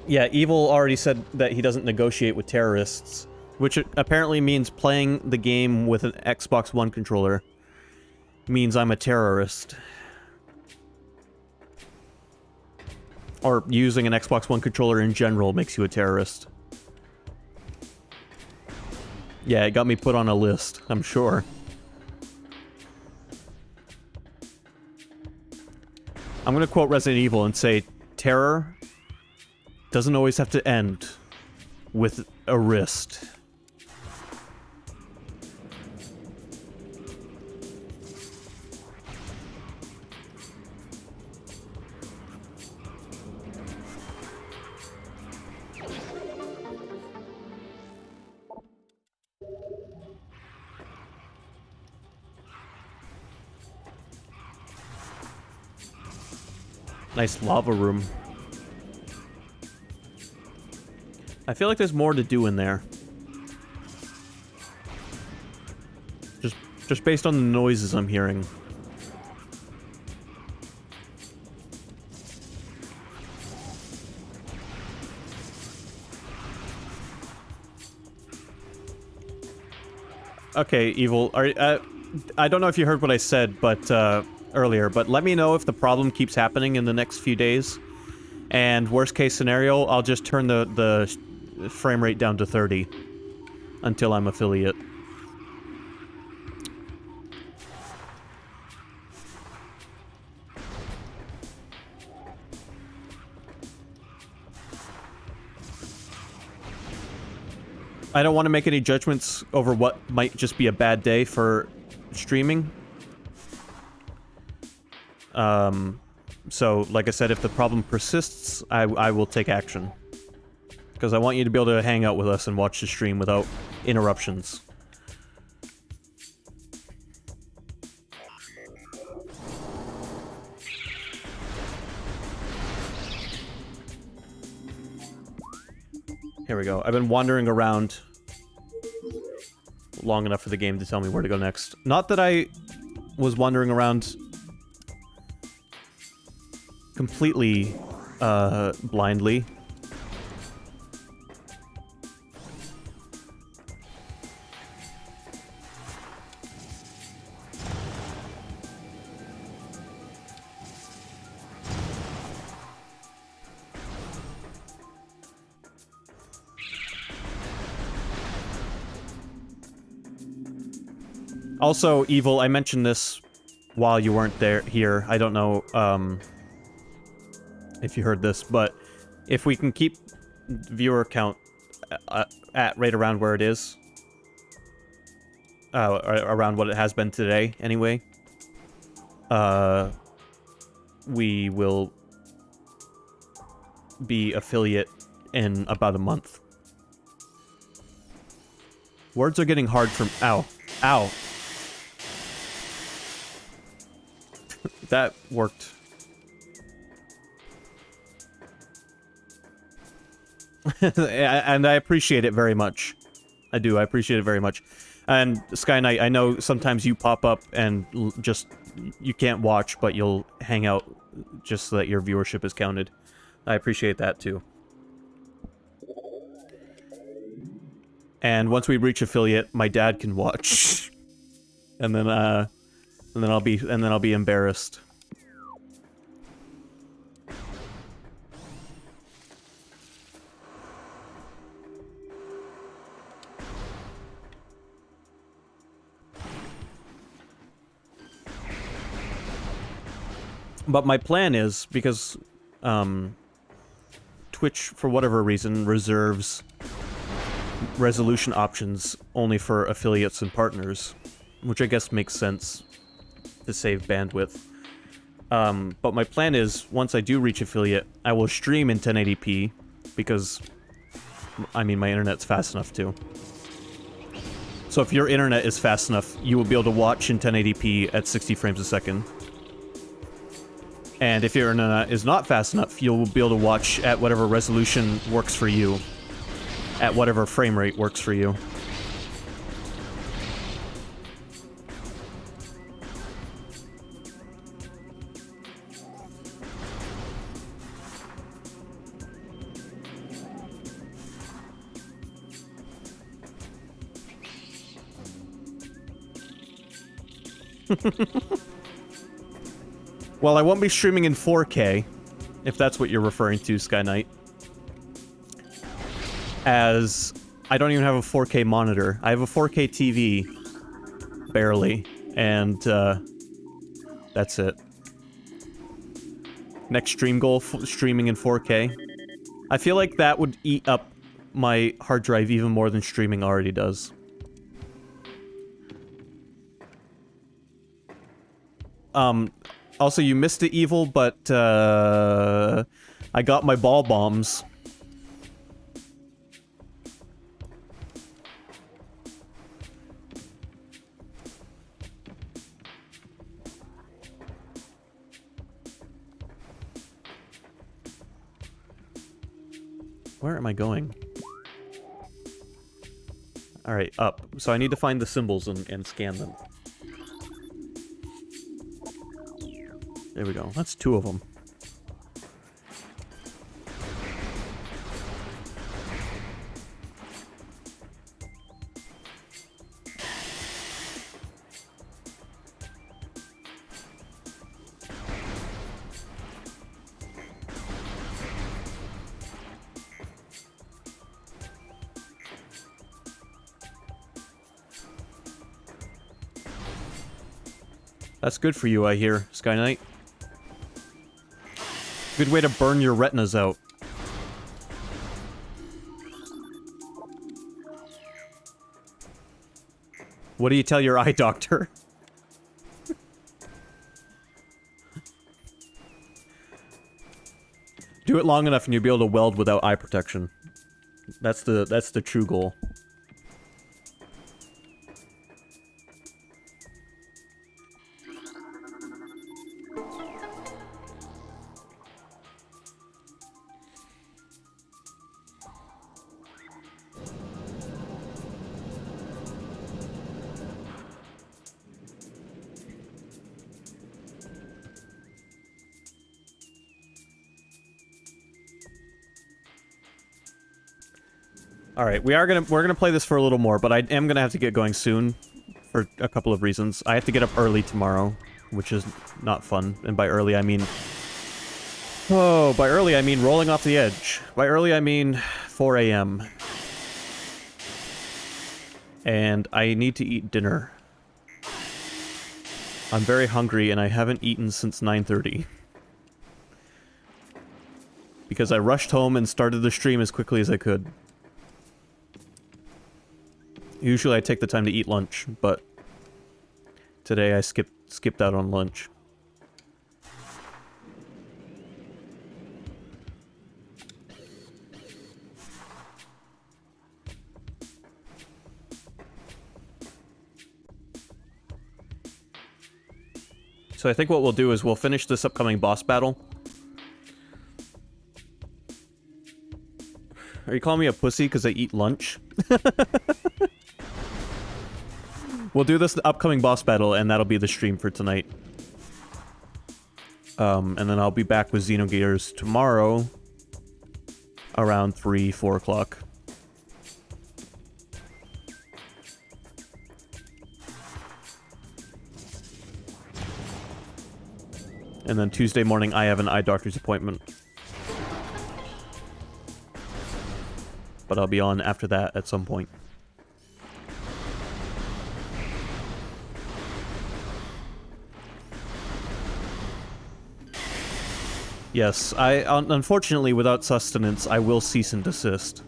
Speaker 1: Yeah, Evil already said that he doesn't negotiate with terrorists, which apparently means playing the game with an Xbox One controller means I'm a terrorist. Or using an Xbox One controller in general makes you a terrorist. Yeah, it got me put on a list, I'm sure. I'm gonna quote Resident Evil and say, terror doesn't always have to end with a wrist. Nice lava room. I feel like there's more to do in there. Just based on the noises I'm hearing. Okay, Evil. I don't know if you heard what I said, but earlier, but let me know if the problem keeps happening in the next few days. And worst case scenario, I'll just turn the frame rate down to 30 until I'm affiliate. I don't want to make any judgments over what might just be a bad day for streaming. So, like I said, if the problem persists, I will take action. Because I want you to be able to hang out with us and watch the stream without interruptions. Here we go. I've been wandering around long enough for the game to tell me where to go next. Not that I was wandering around completely blindly. Also, Evil, I mentioned this while you weren't here. I don't know, if you heard this, but if we can keep viewer count at right around where it is, around what it has been today, anyway, we will be affiliate in about a month. Words are getting hard from... Ow. Ow. That worked. And I appreciate it very much. I do, I appreciate it very much. And Sky Knight, I know sometimes you pop up and just... You can't watch, but you'll hang out just so that your viewership is counted. I appreciate that too. And once we reach affiliate, my dad can watch. And then I'll be embarrassed. But my plan is, because Twitch, for whatever reason, reserves resolution options only for affiliates and partners, which I guess makes sense to save bandwidth. But my plan is, once I do reach affiliate, I will stream in 1080p, because, I mean, my internet's fast enough too. So if your internet is fast enough, you will be able to watch in 1080p at 60 frames a second. And if your internet is not fast enough, you'll be able to watch at whatever resolution works for you. At whatever frame rate works for you. Well, I won't be streaming in 4K, if that's what you're referring to, Sky Knight. As I don't even have a 4K monitor. I have a 4K TV, barely, and that's it. Next stream goal, streaming in 4K. I feel like that would eat up my hard drive even more than streaming already does. Also, you missed it, Evil, but I got my ball bombs. Where am I going? Alright, up. So I need to find the symbols and scan them. There we go. That's 2 of them. That's good for you, I hear, Sky Knight. Good way to burn your retinas out. What do you tell your eye doctor? Do it long enough and you'll be able to weld without eye protection. That's the true goal. Alright, we're gonna play this for a little more, but I am gonna have to get going soon for a couple of reasons. I have to get up early tomorrow, which is not fun. And by early I mean... Oh, by early I mean rolling off the edge. By early I mean 4 a.m. And I need to eat dinner. I'm very hungry and I haven't eaten since 9:30. Because I rushed home and started the stream as quickly as I could. Usually I take the time to eat lunch, but today I skipped out on lunch. So I think what we'll do is we'll finish this upcoming boss battle. Are you calling me a pussy because I eat lunch? We'll do this upcoming boss battle, and that'll be the stream for tonight. And then I'll be back with Xenogears tomorrow around 3, 4 o'clock. And then Tuesday morning, I have an eye doctor's appointment. But I'll be on after that at some point. Yes, unfortunately, without sustenance, I will cease and desist.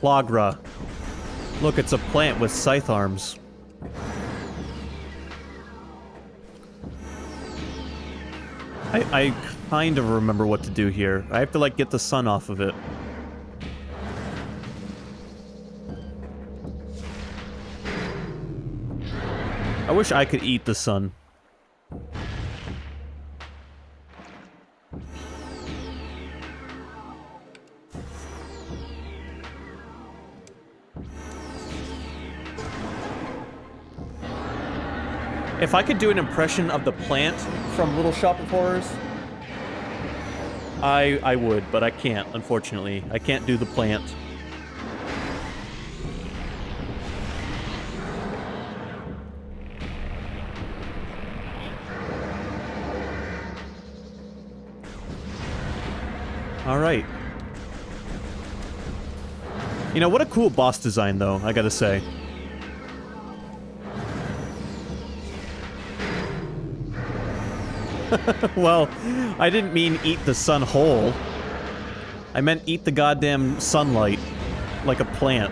Speaker 1: Plagra. Look, it's a plant with scythe arms. I kind of remember what to do here. I have to, like, get the sun off of it. I wish I could eat the sun. If I could do an impression of the plant from Little Shop of Horrors, I would, but I can't, unfortunately. I can't do the plant. Alright. You know, what a cool boss design, though, I gotta say. Well, I didn't mean eat the sun whole. I meant eat the goddamn sunlight. Like a plant.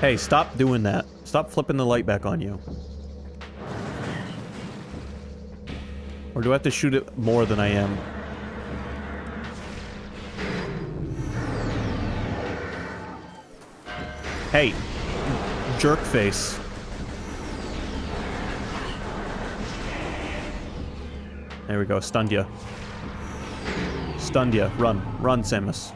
Speaker 1: Hey, stop doing that. Stop flipping the light back on you. Or do I have to shoot it more than I am? Hey, jerk face. There we go, stunned ya. Stunned ya. Run. Run, Samus.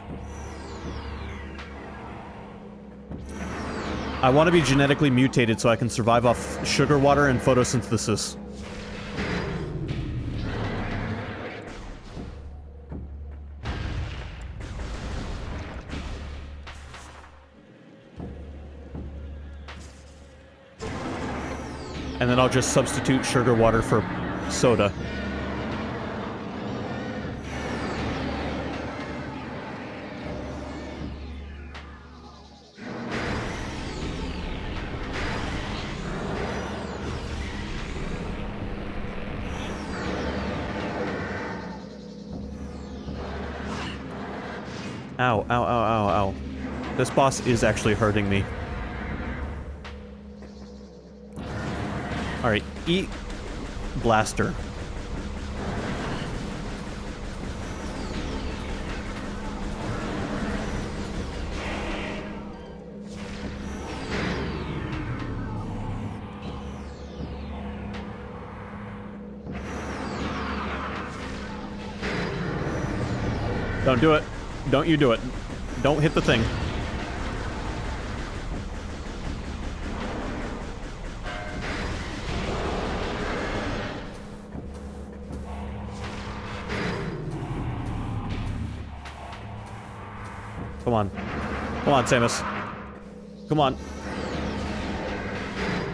Speaker 1: I want to be genetically mutated so I can survive off sugar water and photosynthesis. And then I'll just substitute sugar water for soda. Ow, ow, ow, ow, ow. This boss is actually hurting me. Alright, eat blaster. Don't do it. Don't you do it. Don't hit the thing. Come on. Come on, Samus. Come on.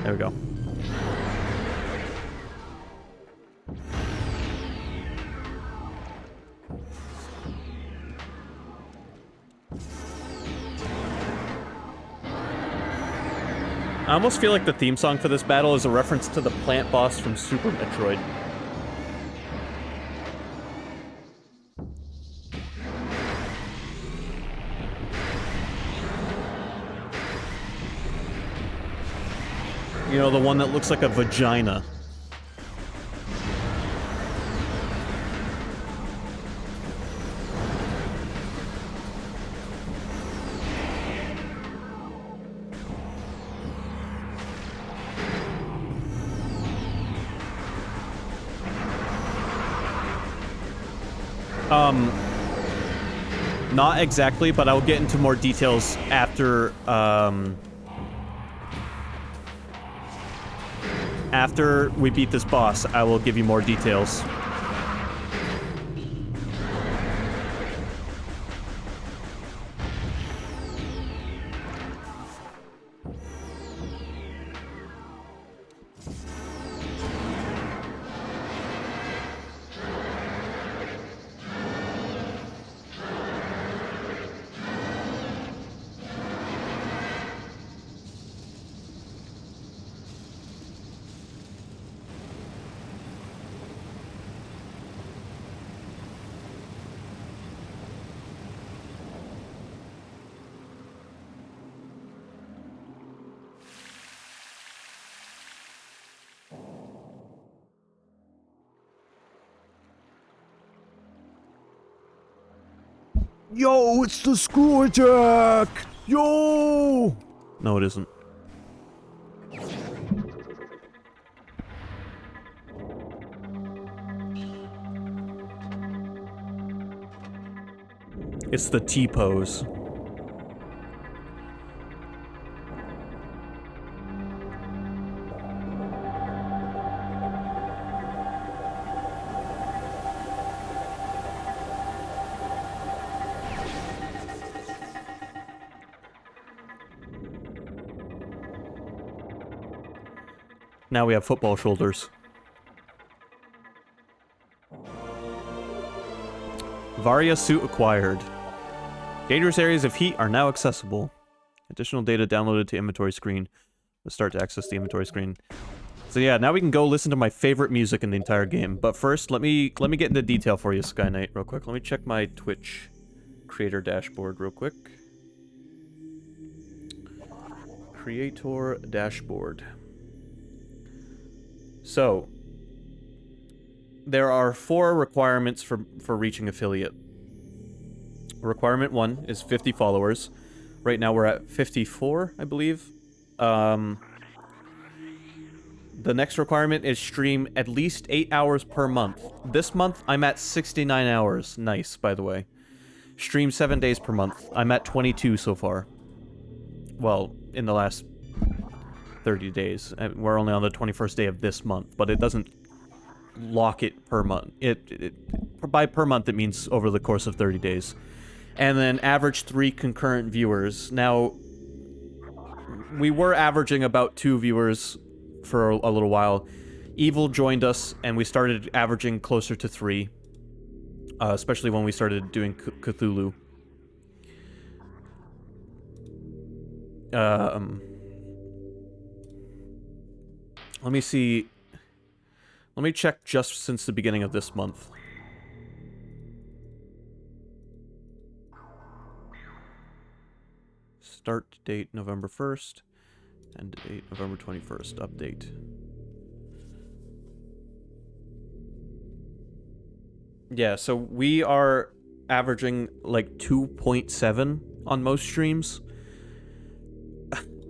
Speaker 1: There we go. I almost feel like the theme song for this battle is a reference to the plant boss from Super Metroid. You know, the one that looks like a vagina. Not exactly, but I'll get into more details after, after we beat this boss. I will give you more details. Yo, it's the screw attack! Yo! No, it isn't. It's the T-pose. Now we have football shoulders. Varia suit acquired. Dangerous areas of heat are now accessible. Additional data downloaded to inventory screen. Let's start to access the inventory screen. So yeah, now we can go listen to my favorite music in the entire game. But first, let me get into detail for you, Sky Knight, real quick. Let me check my Twitch creator dashboard real quick. Creator dashboard. So, there are 4 requirements for reaching affiliate. Requirement 1 is 50 followers. Right now we're at 54, I believe. The next requirement is stream at least 8 hours per month. This month, I'm at 69 hours. Nice, by the way. Stream 7 days per month. I'm at 22 so far. Well, in the last 30 days. We're only on the 21st day of this month, but it doesn't lock it per month. By per month, it means over the course of 30 days. And then average 3 concurrent viewers. Now, we were averaging about 2 viewers for a little while. Evil joined us, and we started averaging closer to 3. Especially when we started doing Cthulhu. Let me see. Let me check just since the beginning of this month. Start date November 1st. End date November 21st. Update. Yeah, so we are averaging like 2.7 on most streams.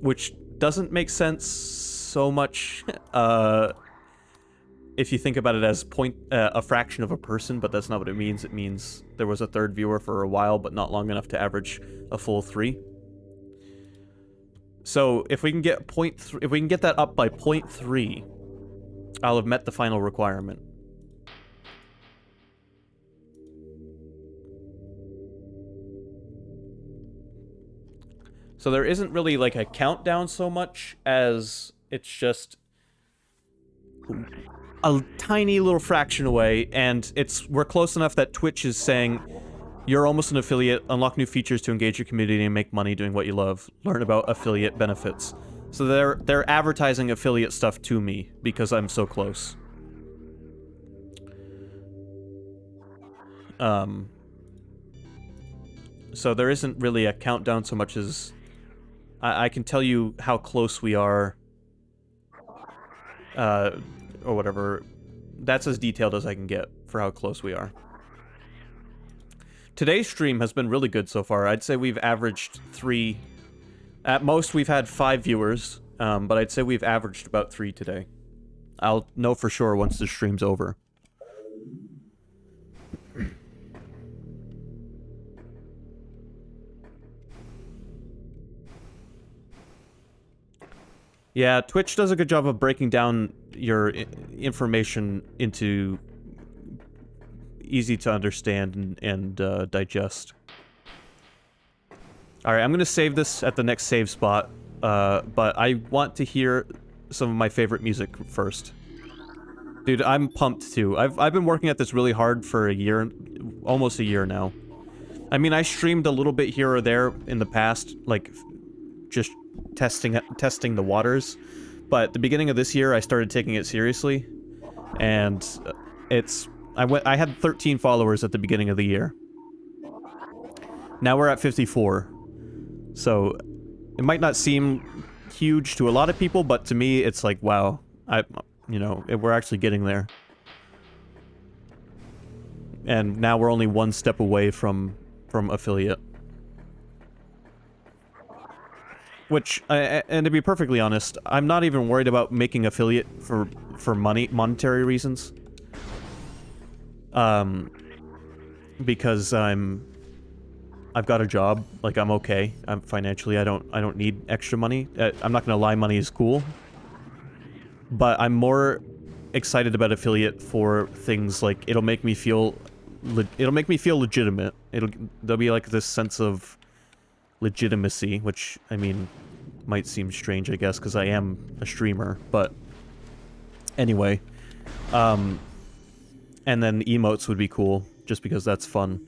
Speaker 1: Which doesn't make sense so much if you think about it as a fraction of a person, but that's not what it means. It means there was a 3rd viewer for a while, but not long enough to average a full 3. So if we can get if we can get that up by 0.3, I'll have met the final requirement. So there isn't really like a countdown so much as it's just a tiny little fraction away, and we're close enough that Twitch is saying you're almost an affiliate, unlock new features to engage your community and make money doing what you love, learn about affiliate benefits. So they're advertising affiliate stuff to me because I'm so close. So there isn't really a countdown so much as I can tell you how close we are, or whatever. That's as detailed as I can get for how close we are. Today's stream has been really good so far. I'd say we've averaged 3. At most, we've had 5 viewers, but I'd say we've averaged about 3 today. I'll know for sure once the stream's over. Yeah, Twitch does a good job of breaking down your information into easy to understand and digest. Alright, I'm gonna save this at the next save spot, but I want to hear some of my favorite music first. Dude, I'm pumped too. I've been working at this really hard for a year, almost a year now. I mean, I streamed a little bit here or there in the past, like, just testing the waters, but at the beginning of this year, I started taking it seriously, and I had 13 followers at the beginning of the year. Now we're at 54. So, it might not seem huge to a lot of people, but to me, it's like, wow, we're actually getting there. And now we're only one step away from from affiliate. Which, and to be perfectly honest, I'm not even worried about making affiliate for monetary reasons. Because I've got a job, like I'm okay. I'm financially, I don't need extra money. I'm not gonna lie, money is cool. But I'm more excited about affiliate for things like it'll make me feel legitimate. There'll be like this sense of legitimacy, which, I mean, might seem strange, I guess, because I am a streamer, but anyway. And then emotes would be cool, just because that's fun.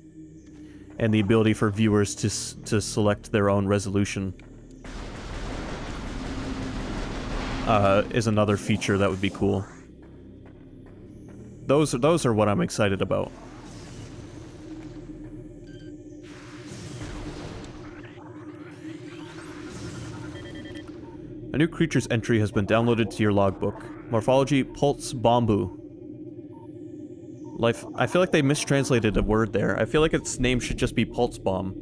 Speaker 1: And the ability for viewers to select their own resolution is another feature that would be cool. Those are what I'm excited about. A new creature's entry has been downloaded to your logbook. Morphology, Pulse Bombu. Life. I feel like they mistranslated a word there. I feel like its name should just be Pulse Bomb.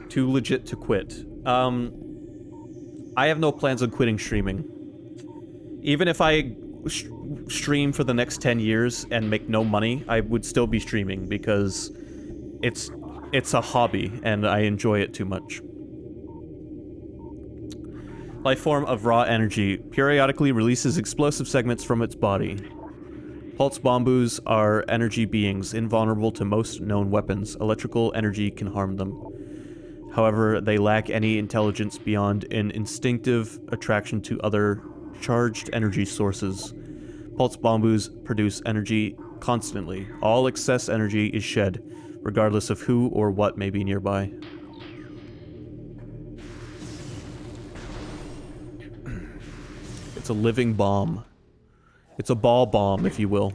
Speaker 1: Too legit to quit. I have no plans on quitting streaming. Even if I stream for the next 10 years and make no money, I would still be streaming because it's a hobby and I enjoy it too much. Life form of raw energy periodically releases explosive segments from its body. Pulse bombus are energy beings invulnerable to most known weapons. Electrical energy can harm them. However, they lack any intelligence beyond an instinctive attraction to other charged energy sources. Pulse bombus produce energy constantly. All excess energy is shed, regardless of who or what may be nearby. It's a living bomb. It's a ball bomb, if you will.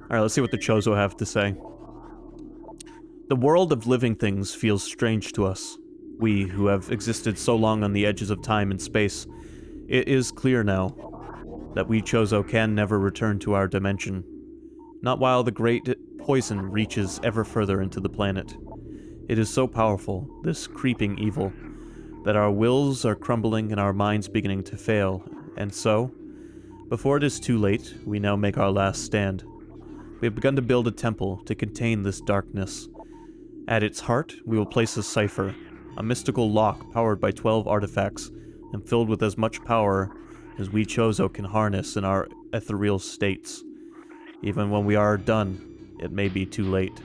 Speaker 1: Alright, let's see what the Chozo have to say. The world of living things feels strange to us. We, who have existed so long on the edges of time and space. It is clear now that we Chozo can never return to our dimension. Not while the great poison reaches ever further into the planet. It is so powerful, this creeping evil, that our wills are crumbling and our minds beginning to fail. And so, before it is too late, we now make our last stand. We have begun to build a temple to contain this darkness. At its heart, we will place a cipher, a mystical lock powered by 12 artifacts, and filled with as much power as we Chozo can harness in our ethereal states. Even when we are done, it may be too late.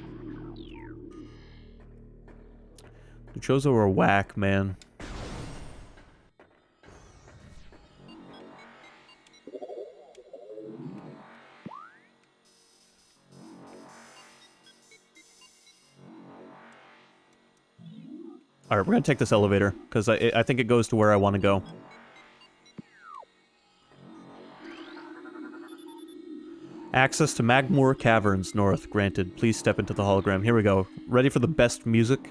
Speaker 1: The Chozo are whack, man. Alright, we're gonna take this elevator, because I think it goes to where I want to go. Access to Magmoor Caverns North granted. Please step into the hologram. Here we go. Ready for the best music?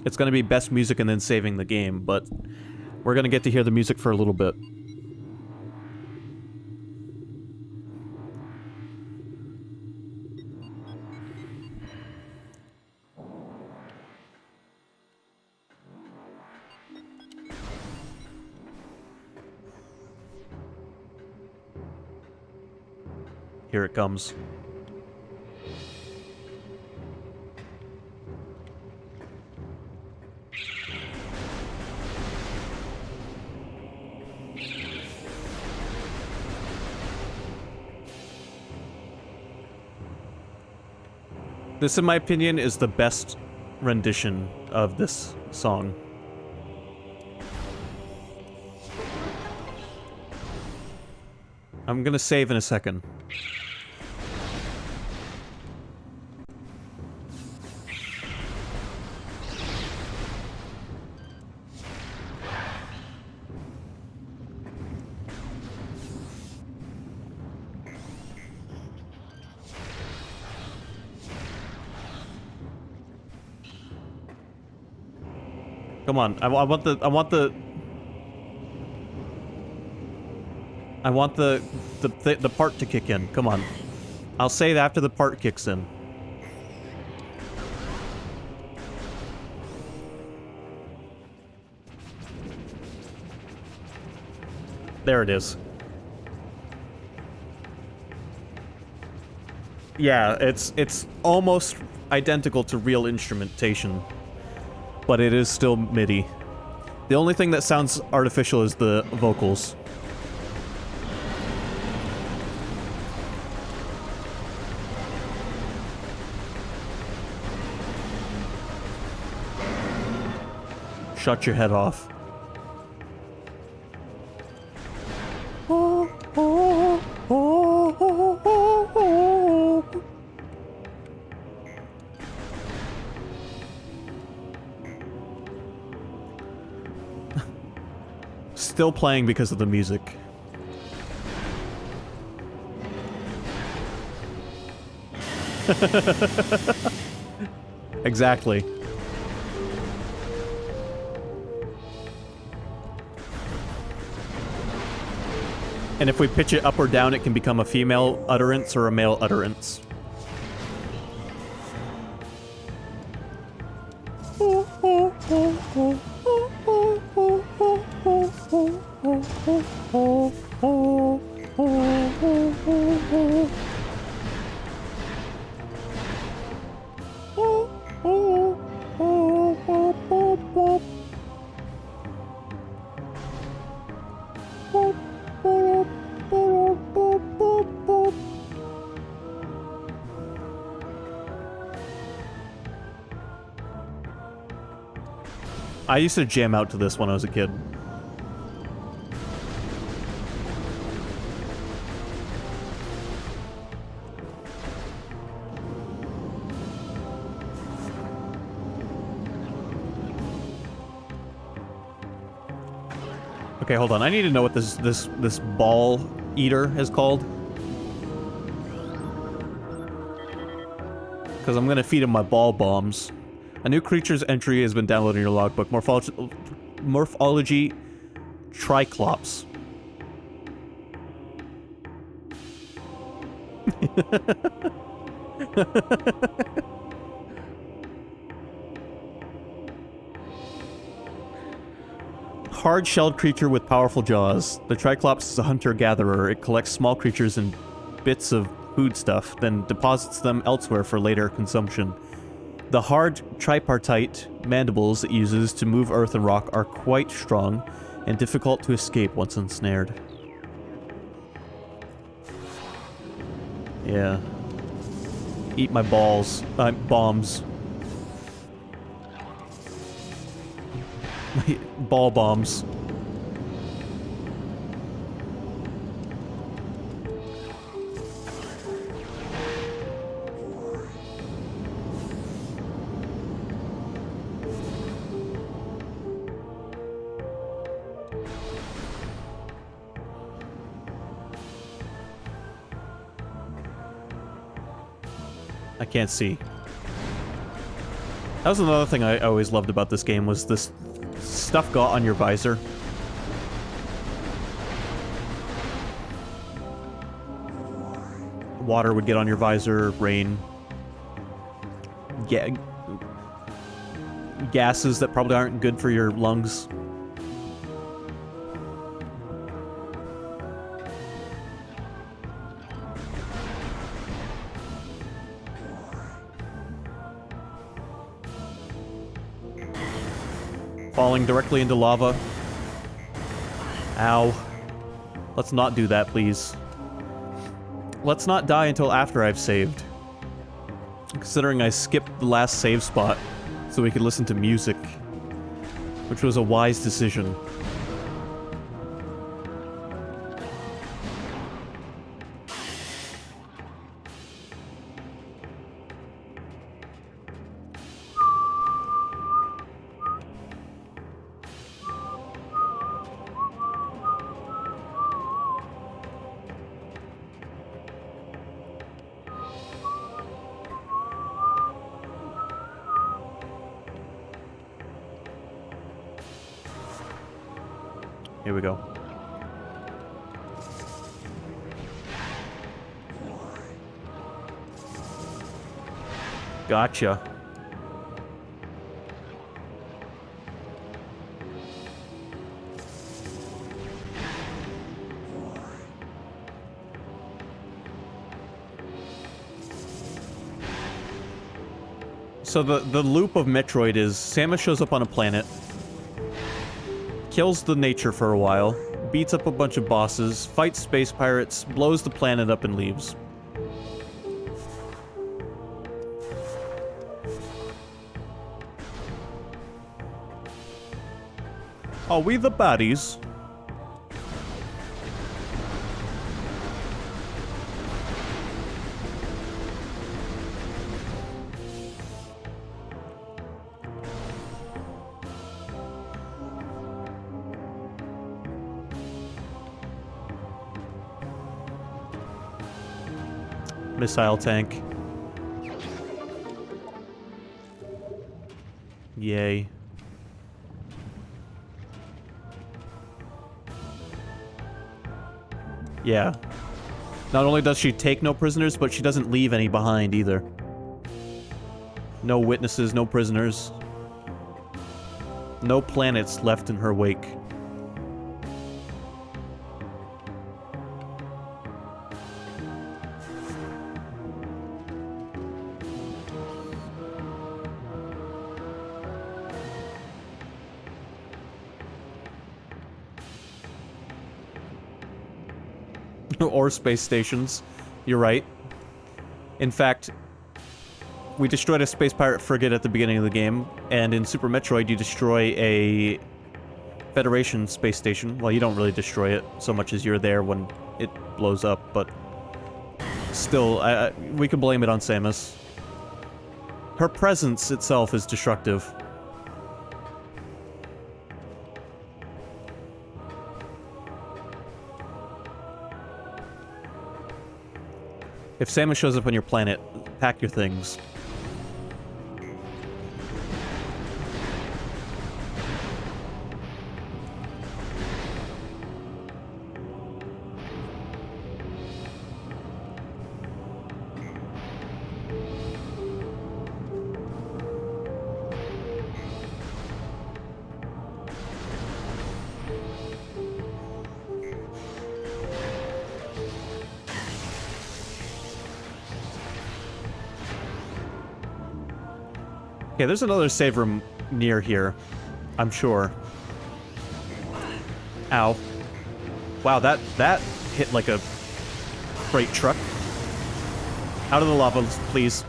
Speaker 1: It's gonna be best music and then saving the game, but we're gonna get to hear the music for a little bit. Here it comes. This, in my opinion, is the best rendition of this song. I'm gonna save in a second. Come on, I want the part to kick in. Come on. I'll save after the part kicks in. There it is. Yeah, it's almost identical to real instrumentation, but it is still MIDI. The only thing that sounds artificial is the vocals. Shut your head off. Still playing because of the music. Exactly. And if we pitch it up or down, it can become a female utterance or a male utterance. I used to jam out to this when I was a kid. Okay, hold on. I need to know what this ball eater is called. Because I'm gonna feed him my ball bombs. A new creature's entry has been downloaded in your logbook. Morphology Triclops. Hard-shelled creature with powerful jaws. The Triclops is a hunter-gatherer. It collects small creatures and bits of foodstuff, then deposits them elsewhere for later consumption. The hard tripartite mandibles it uses to move earth and rock are quite strong and difficult to escape once ensnared. Yeah. Eat my balls. Bombs. Ball bombs. I can't see. That was another thing I always loved about this game, was this stuff got on your visor. Water would get on your visor, rain. Gases that probably aren't good for your lungs. Falling directly into lava. Ow. Let's not do that, please. Let's not die until after I've saved. Considering I skipped the last save spot so we could listen to music, which was a wise decision. Here we go. Gotcha. So the loop of Metroid is Samus shows up on a planet, kills the nature for a while, beats up a bunch of bosses, fights space pirates, blows the planet up and leaves. Are we the baddies? Missile tank. Yay. Yeah. Not only does she take no prisoners, but she doesn't leave any behind either. No witnesses, no prisoners. No planets left in her wake. Or space stations. You're right. In fact, we destroyed a space pirate frigate at the beginning of the game, and in Super Metroid you destroy a Federation space station. Well, you don't really destroy it so much as you're there when it blows up, but still, we can blame it on Samus. Her presence itself is destructive. If Samus shows up on your planet, pack your things. Okay, there's another save room near here, I'm sure. Ow. Wow, that hit like a freight truck. Out of the lava, please.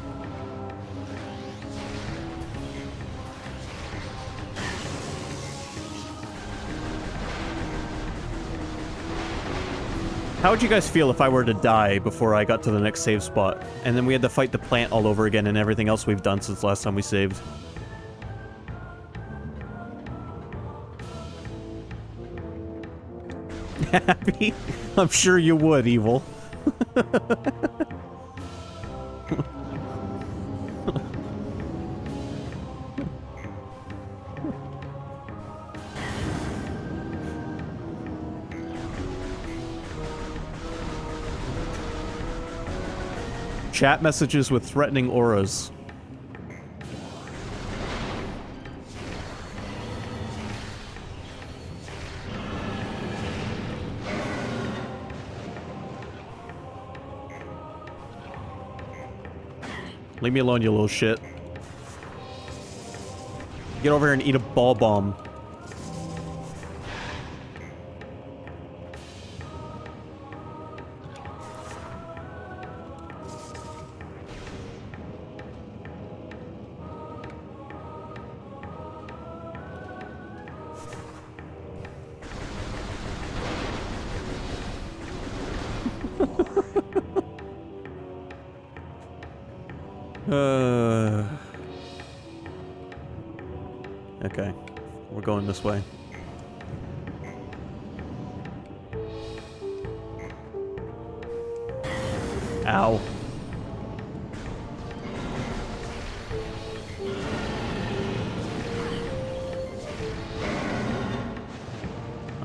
Speaker 1: How would you guys feel if I were to die before I got to the next save spot, and then we had to fight the plant all over again and everything else we've done since last time we saved? Happy? I'm sure you would, Evil. Chat messages with threatening auras. Leave me alone, you little shit. Get over here and eat a ball bomb. Okay, we're going this way. Ow.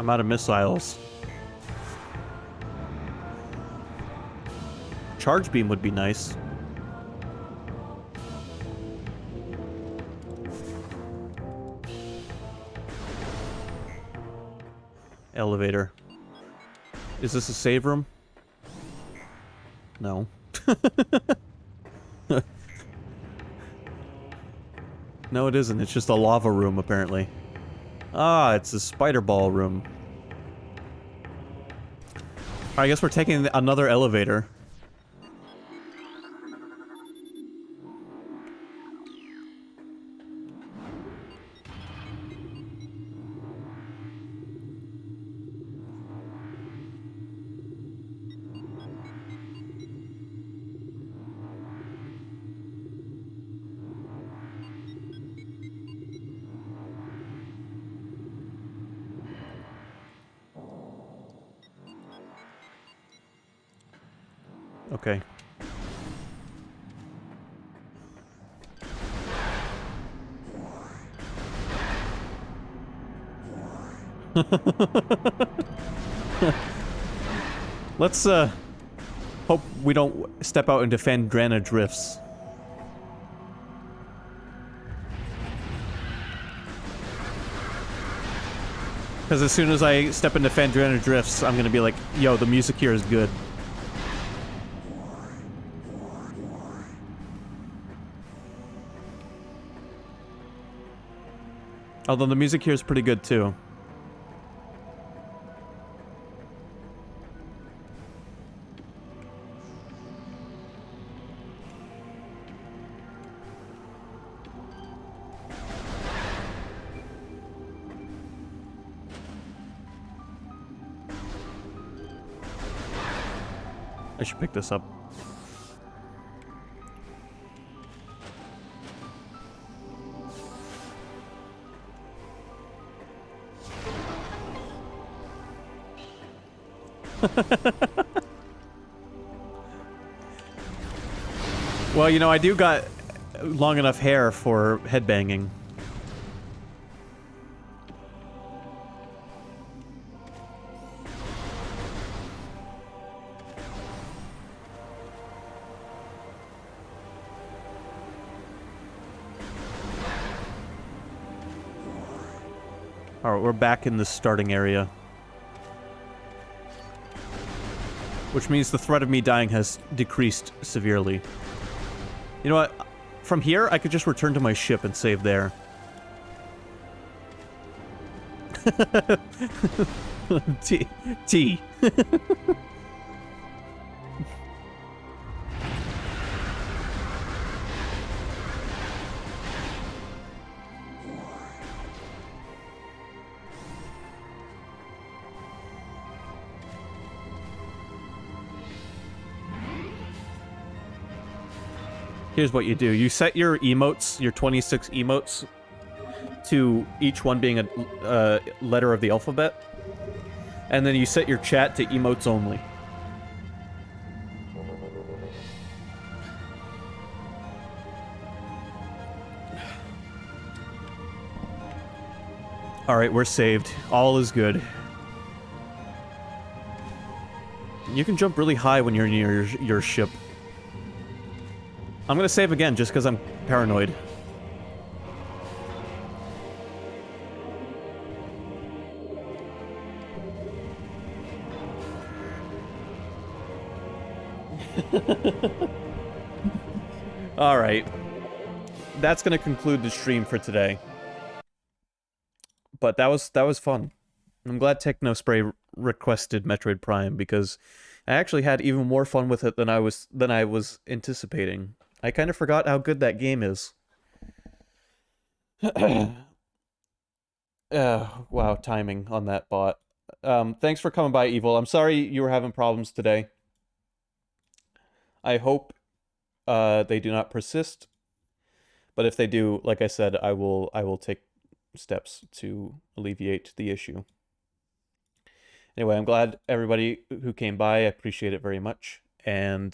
Speaker 1: I'm out of missiles. Charge beam would be nice. Elevator. Is this a save room? No. No, it isn't. It's just a lava room, apparently. Ah, it's a spider ball room. I guess we're taking another elevator. Okay. Let's, hope we don't step out and defend drainage rifts. Because as soon as I step into defend drainage rifts, I'm gonna be like, yo, the music here is good. Although the music here is pretty good too. I should pick this up. Well, you know, I do got long enough hair for headbanging. Alright, we're back in the starting area. Which means the threat of me dying has decreased severely. You know what? From here, I could just return to my ship and save there. T. Here's what you do. You set your emotes, your 26 emotes, to each one being a letter of the alphabet. And then you set your chat to emotes only. Alright, we're saved. All is good. You can jump really high when you're near your ship. I'm gonna save again just because I'm paranoid. Alright. That's gonna conclude the stream for today. But that was fun. I'm glad TechnoSpray requested Metroid Prime because I actually had even more fun with it than I was anticipating. I kind of forgot how good that game is. Wow, timing on that bot. Thanks for coming by, Evil. I'm sorry you were having problems today. I hope they do not persist. But if they do, like I said, I will take steps to alleviate the issue. Anyway, I'm glad everybody who came by. I appreciate it very much. And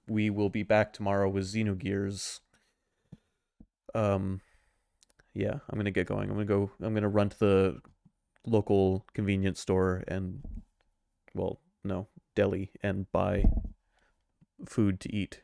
Speaker 1: we will be back tomorrow with Xenogears. Yeah, I'm gonna get going. I'm gonna run to local convenience store and, well, no, deli and buy food to eat.